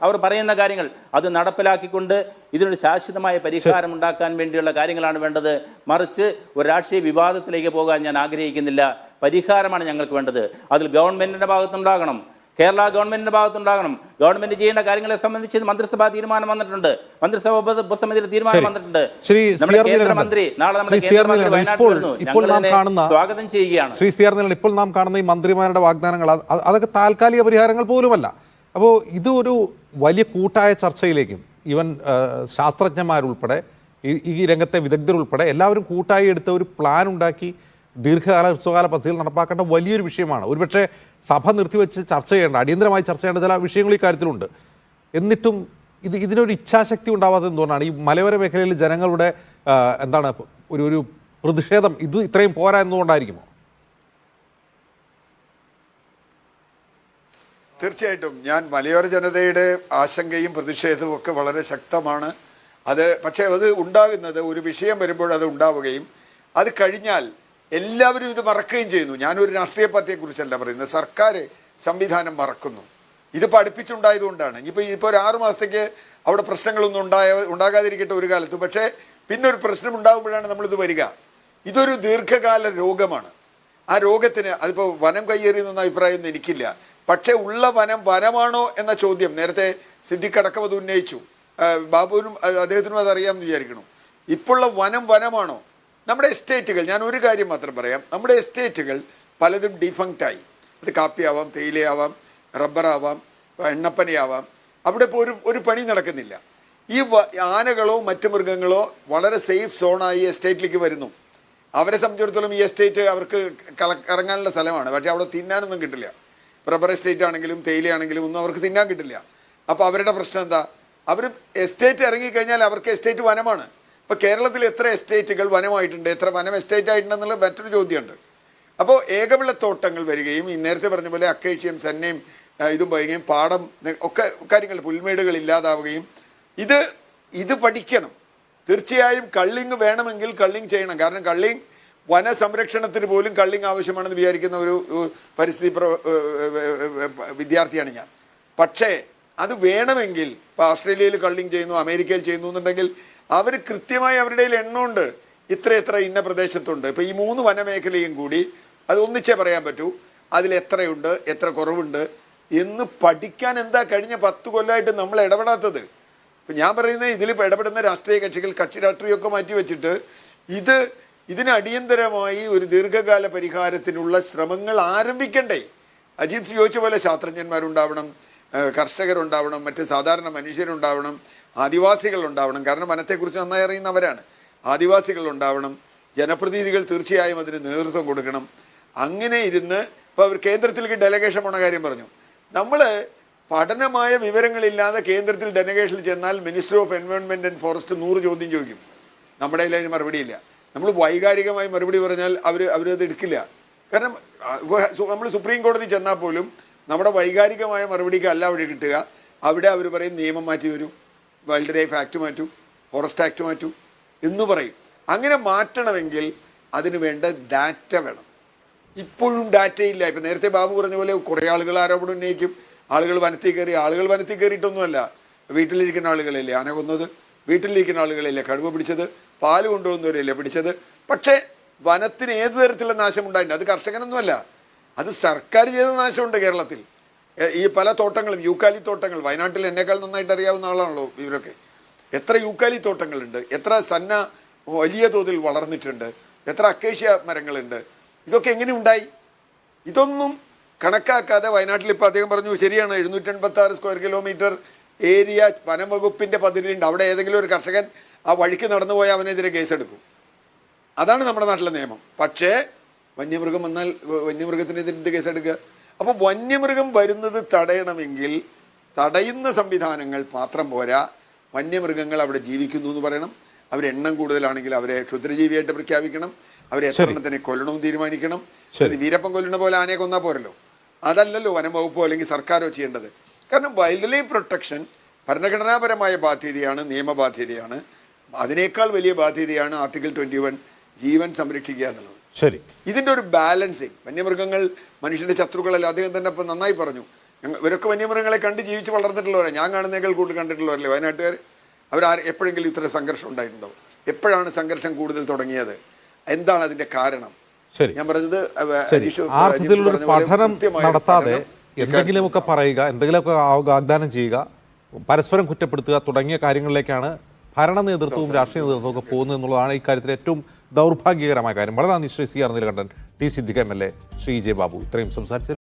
Speaker 2: അവർ പറയുന്ന കാര്യങ്ങൾ അത് നടപ്പിലാക്കിക്കൊണ്ട് ഇതിനൊരു ശാശ്വതമായ പരിഹാരം ഉണ്ടാക്കാൻ വേണ്ടിയുള്ള കാര്യങ്ങളാണ് വേണ്ടത്. മറിച്ച് ഒരു രാഷ്ട്രീയ വിവാദത്തിലേക്ക് പോകാൻ ഞാൻ ആഗ്രഹിക്കുന്നില്ല. പരിഹാരമാണ് ഞങ്ങൾക്ക് വേണ്ടത്. അതിൽ ഗവൺമെന്റിന്റെ ഭാഗത്തുണ്ടാകണം, കേരള ഗവൺമെന്റിന്റെ ഭാഗത്തുണ്ടാകണം. ഗവൺമെന്റ് ചെയ്യേണ്ട കാര്യങ്ങളെ സംബന്ധിച്ച് മന്ത്രിസഭാ തീരുമാനം വന്നിട്ടുണ്ട്, മന്ത്രിസഭാ ഉപസമിതിയുടെ തീരുമാനം വന്നിട്ടുണ്ട്. നമ്മുടെ കേന്ദ്രമന്ത്രി നാളെ നമ്മുടെ കേന്ദ്രമന്ത്രി വയനാട്ടിൽ വരുന്നു. ഞങ്ങൾ സ്വാഗതം ചെയ്യുകയാണ്.
Speaker 1: ശ്രീ സി ആർ നീലൻ, ഇപ്പോൾ നാം കാണുന്ന ഈ മന്ത്രിമാരുടെ വാഗ്ദാനങ്ങൾ അതൊക്കെ താൽക്കാലിക പരിഹാരങ്ങൾ പോലുമല്ല. അപ്പോൾ ഇത് ഒരു വലിയ കൂട്ടായ ചർച്ചയിലേക്കും ഈവൻ ശാസ്ത്രജ്ഞന്മാരുൾപ്പെടെ ഈ രംഗത്തെ വിദഗ്ധരുൾപ്പെടെ എല്ലാവരും കൂട്ടായി എടുത്ത ഒരു പ്ലാൻ ഉണ്ടാക്കി ദീർഘകാല ഹ്രസ്വകാല പദ്ധതിയിൽ നടപ്പാക്കേണ്ട വലിയൊരു വിഷയമാണ്. ഒരുപക്ഷെ സഭ നിർത്തിവെച്ച് ചർച്ച ചെയ്യേണ്ട, അടിയന്തരമായി ചർച്ച ചെയ്യേണ്ട ചില വിഷയങ്ങൾ ഈ കാര്യത്തിലുണ്ട്. എന്നിട്ടും ഇതിനൊരു ഇച്ഛാശക്തി ഉണ്ടാവാത്തത് എന്തുകൊണ്ടാണ്? ഈ മലയോര മേഖലയിൽ ജനങ്ങളുടെ എന്താണ് ഒരു പ്രതിഷേധം ഇത് ഇത്രയും പോരാ എന്നുകൊണ്ടായിരിക്കുമോ?
Speaker 4: തീർച്ചയായിട്ടും ഞാൻ മലയോര ജനതയുടെ ആശങ്കയും പ്രതിഷേധവും ഒക്കെ വളരെ ശക്തമാണ്. പക്ഷേ അത് ഉണ്ടാകുന്നത് ഒരു വിഷയം വരുമ്പോൾ അത് ഉണ്ടാവുകയും അത് കഴിഞ്ഞാൽ എല്ലാവരും ഇത് മറക്കുകയും ചെയ്യുന്നു. ഞാനൊരു രാഷ്ട്രീയ പാർട്ടിയെക്കുറിച്ചല്ല പറയുന്നത്, സർക്കാർ സംവിധാനം മറക്കുന്നു. ഇത് പഠിപ്പിച്ചുണ്ടായതുകൊണ്ടാണ്. ഇപ്പോൾ ഒരു 6 മാസത്തേക്ക് അവിടെ പ്രശ്നങ്ങളൊന്നും ഉണ്ടാകാതിരിക്കട്ടെ ഒരു കാലത്ത്, പക്ഷേ പിന്നെ ഒരു പ്രശ്നം ഉണ്ടാകുമ്പോഴാണ് നമ്മളിത് വരിക. ഇതൊരു ദീർഘകാല രോഗമാണ്. ആ രോഗത്തിന് അതിപ്പോൾ വനം കയ്യേറിയെന്ന അഭിപ്രായമൊന്നും എനിക്കില്ല. പക്ഷേ ഉള്ള വനമാണോ എന്ന ചോദ്യം നേരത്തെ സിദ്ദിഖ് അടക്കം അത് ഉന്നയിച്ചു. ബാബുവിനും അദ്ദേഹത്തിനും അതറിയാമെന്ന് വിചാരിക്കണം. ഇപ്പോഴുള്ള വനമാണോ? നമ്മുടെ എസ്റ്റേറ്റുകൾ, ഞാൻ ഒരു കാര്യം മാത്രം പറയാം, നമ്മുടെ എസ്റ്റേറ്റുകൾ പലതും ഡിഫങ്ക്റ്റായി. അത് കാപ്പിയാവാം, തേയിലയാവാം, റബ്ബറാവാം, എണ്ണപ്പനയാവാം. അവിടെ ഇപ്പോൾ ഒരു പണി നടക്കുന്നില്ല. ഈ ആനകളോ മറ്റു മൃഗങ്ങളോ വളരെ സേഫ് സോണായി എസ്റ്റേറ്റിലേക്ക് വരുന്നു. അവരെ സംബന്ധിച്ചിടത്തോളം ഈ എസ്റ്റേറ്റ് അവർക്ക് ഇറങ്ങാനുള്ള സ്ഥലമാണ്. പക്ഷേ അവിടെ തിന്നാനൊന്നും കിട്ടില്ല. റബ്ബർ എസ്റ്റേറ്റ് ആണെങ്കിലും തേയിലയാണെങ്കിലും ഒന്നും അവർക്ക് തിന്നാൻ കിട്ടില്ല. അപ്പോൾ അവരുടെ പ്രശ്നം എന്താ? അവർ എസ്റ്റേറ്റ് ഇറങ്ങിക്കഴിഞ്ഞാൽ അവർക്ക് എസ്റ്റേറ്റ് വനമാണ്. ഇപ്പോൾ കേരളത്തിൽ എത്ര എസ്റ്റേറ്റുകൾ വനമായിട്ടുണ്ട്, എത്ര വനം എസ്റ്റേറ്റ് ആയിട്ടുണ്ടെന്നുള്ള മറ്റൊരു ചോദ്യമുണ്ട്. അപ്പോൾ ഏകവിളത്തോട്ടങ്ങൾ വരികയും ഈ നേരത്തെ പറഞ്ഞ പോലെ അക്കേഷ്യയും സെന്നയും ഇതും വരികയും പാടം ഒക്കെ കാര്യങ്ങൾ പുൽമേടുകൾ ഇല്ലാതാവുകയും ഇത് പഠിക്കണം. തീർച്ചയായും കള്ളിങ് വേണമെങ്കിൽ കള്ളിങ് ചെയ്യണം. കാരണം കള്ളിങ് വനസംരക്ഷണത്തിന് പോലും കള്ളിങ് ആവശ്യമാണെന്ന് വിചാരിക്കുന്ന ഒരു പരിസ്ഥിതി വിദ്യാർത്ഥിയാണ് ഞാൻ. പക്ഷേ അത് വേണമെങ്കിൽ ഇപ്പോൾ ഓസ്ട്രേലിയയിൽ കള്ളിങ് ചെയ്യുന്നു, അമേരിക്കയിൽ ചെയ്യുന്നു എന്നുണ്ടെങ്കിൽ അവർ കൃത്യമായി അവരുടെ എണ്ണമുണ്ട്, ഇത്ര ഇന്ന പ്രദേശത്തുണ്ട്. ഇപ്പോൾ ഈ 3 വനമേഖലയും കൂടി അത് ഒന്നിച്ചേ പറയാൻ പറ്റൂ. അതിൽ എത്രയുണ്ട്, എത്ര കുറവുണ്ട് എന്ന് പഠിക്കാൻ എന്താ കഴിഞ്ഞ 10 കൊല്ലമായിട്ട് നമ്മൾ ഇടപെടാത്തത്? ഇപ്പം ഞാൻ പറയുന്നത് ഇതിലിപ്പോൾ ഇടപെടുന്ന രാഷ്ട്രീയ കക്ഷി രാഷ്ട്രീയമൊക്കെ മാറ്റി വെച്ചിട്ട് ഇതിന് അടിയന്തരമായി ഒരു ദീർഘകാല പരിഹാരത്തിനുള്ള ശ്രമങ്ങൾ ആരംഭിക്കണ്ടേ? അജിത് ചോദിച്ച പോലെ ശാസ്ത്രജ്ഞന്മാരുണ്ടാവണം, കർഷകരുണ്ടാവണം, മറ്റ് സാധാരണ മനുഷ്യരുണ്ടാവണം, ആദിവാസികളുണ്ടാവണം. കാരണം വനത്തെക്കുറിച്ച് നന്നായി അറിയുന്നവരാണ്. ആദിവാസികളുണ്ടാവണം, ജനപ്രതിനിധികൾ തീർച്ചയായും അതിന് നേതൃത്വം കൊടുക്കണം. അങ്ങനെ ഇരുന്ന് ഇപ്പോൾ അവർ കേന്ദ്രത്തിലേക്ക് ഡെലഗേഷൻ പോണ കാര്യം പറഞ്ഞു. നമ്മൾ പഠനമായ വിവരങ്ങളില്ലാതെ കേന്ദ്രത്തിൽ ഡെലഗേഷനിൽ ചെന്നാൽ minister of environment and forest 100 ചോദ്യം ചോദിക്കും. നമ്മുടെ കയ്യിൽ അതിന് മറുപടിയില്ല. നമ്മൾ വൈകാരികമായി മറുപടി പറഞ്ഞാൽ അവരത് എടുക്കില്ല. കാരണം നമ്മൾ സുപ്രീം കോടതി ചെന്നാൽ പോലും നമ്മുടെ വൈകാരികമായ മറുപടിക്ക് അല്ല അവിടെ കിട്ടുക. അവിടെ അവർ പറയും നിയമം മാറ്റി വരും, വൈൽഡ് ലൈഫ് ആക്ട് മാറ്റൂ, ഫോറസ്റ്റ് ആക്ട് മാറ്റൂ എന്ന് പറയും. അങ്ങനെ മാറ്റണമെങ്കിൽ അതിന് വേണ്ട ഡാറ്റ വേണം. ഇപ്പോഴും ഡാറ്റയില്ല. ഇപ്പം നേരത്തെ ബാബു പറഞ്ഞ പോലെ കുറേ ആളുകൾ ആരോപണം ഉന്നയിക്കും, ആളുകൾ വനത്തിൽ കയറിയിട്ടൊന്നുമല്ല. വീട്ടിലിരിക്കുന്ന ആളുകളല്ലേ ആന കൊന്നത്, വീട്ടിലിരിക്കുന്ന ആളുകളല്ലേ കടുവ പിടിച്ചത്, പാല് കൊണ്ടുപോകുന്നവരല്ലേ പിടിച്ചത്. പക്ഷേ വനത്തിന് ഏത് തരത്തിലുള്ള നാശം ഉണ്ടായിട്ടുണ്ട്? അത് കർഷകനൊന്നുമല്ല, അത് സർക്കാർ ചെയ്ത നാശമുണ്ട്. കേരളത്തിൽ ഈ പല തോട്ടങ്ങളും, യൂക്കാലി തോട്ടങ്ങൾ, വയനാട്ടിൽ എന്നേക്കാൾ നന്നായിട്ട് അറിയാവുന്ന ആളാണല്ലോ ഇവരൊക്കെ. എത്ര യൂക്കാലി തോട്ടങ്ങളുണ്ട്, എത്ര സന്ന വലിയ തോതിൽ വളർന്നിട്ടുണ്ട്, എത്ര അക്കേഷ്യ മരങ്ങളുണ്ട്. ഇതൊക്കെ എങ്ങനെ ഉണ്ടായി? ഇതൊന്നും കണക്കാക്കാതെ വയനാട്ടിൽ ഇപ്പോൾ അദ്ദേഹം പറഞ്ഞു, ശരിയാണ്, 786 സ്ക്വയർ കിലോമീറ്റർ ഏരിയ വനം വകുപ്പിൻ്റെ പദ്ധതിയുണ്ട്. അവിടെ ഏതെങ്കിലും ഒരു കർഷകൻ ആ വഴിക്ക് നടന്നു പോയാൽ അവനെതിരെ കേസെടുക്കും. അതാണ് നമ്മുടെ നാട്ടിലെ നിയമം. പക്ഷേ വന്യമൃഗം വന്നാൽ വന്യമൃഗത്തിനെതിരെ കേസെടുക്കുക. അപ്പോൾ വന്യമൃഗം വരുന്നത് തടയണമെങ്കിൽ തടയുന്ന സംവിധാനങ്ങൾ മാത്രം പോരാ, വന്യമൃഗങ്ങൾ അവിടെ ജീവിക്കുന്നു എന്ന് പറയണം. അവരെണ്ണം കൂടുതലാണെങ്കിൽ അവരെ ക്ഷുദ്രജീവിയായിട്ട് പ്രഖ്യാപിക്കണം. അവരെ എത്ര എണ്ണത്തിനെ കൊല്ലണമെന്ന് തീരുമാനിക്കണം. വീരപ്പൻ കൊല്ലുന്ന പോലെ ആനയെ കൊന്നാൽ പോരല്ലോ. അതല്ലല്ലോ വനം വകുപ്പോ അല്ലെങ്കിൽ സർക്കാരോ ചെയ്യേണ്ടത്. കാരണം വൈൽഡ് ലൈഫ് പ്രൊട്ടക്ഷൻ ഭരണഘടനാപരമായ ബാധ്യതയാണ്, നിയമബാധ്യതയാണ്. അതിനേക്കാൾ വലിയ ബാധ്യതയാണ് ആർട്ടിക്കിൾ 21 ജീവൻ സംരക്ഷിക്കുക എന്നുള്ളത്.
Speaker 1: ശരി, ഇതിൻ്റെ
Speaker 4: ഒരു ബാലൻസിങ്. വന്യമൃഗങ്ങൾ മനുഷ്യന്റെ ശത്രുക്കളല്ല. അദ്ദേഹം തന്നെ ഇപ്പം നന്നായി പറഞ്ഞു. ഇവരൊക്കെ വന്യമൃഗങ്ങളെ കണ്ട് ജീവിച്ച് വളർന്നിട്ടുള്ളവരെ, ഞാൻ കാണുന്നേക്കാൾ കൂടുതൽ കണ്ടിട്ടുള്ളവരല്ലേ വയനാട്ടുകാർ. എപ്പോഴെങ്കിലും ഇത്ര സംഘർഷം ഉണ്ടായിട്ടുണ്ടോ? എപ്പോഴാണ് സംഘർഷം കൂടുതൽ തുടങ്ങിയത്? എന്താണ് അതിന്റെ കാരണം? ഞാൻ പറഞ്ഞത്
Speaker 1: പഠനം നടത്താതെ എന്തെങ്കിലുമൊക്കെ പറയുക, എന്തെങ്കിലുമൊക്കെ വാഗ്ദാനം ചെയ്യുക, പരസ്പരം കുറ്റപ്പെടുത്തുക തുടങ്ങിയ കാര്യങ്ങളിലേക്കാണ് ഭരണ നേതൃത്വവും രാഷ്ട്രീയ നേതൃത്വവും ഒക്കെ പോകുന്നത് എന്നുള്ളതാണ് ഇക്കാര്യത്തിൽ ഏറ്റവും ദൗർഭാഗ്യകരമായ കാര്യം. വളരെ നന്ദി Shri CR Neelakantan, T Siddique MLA, Shri J Babu ഇത്രയും സംസാരിച്ചതിന്.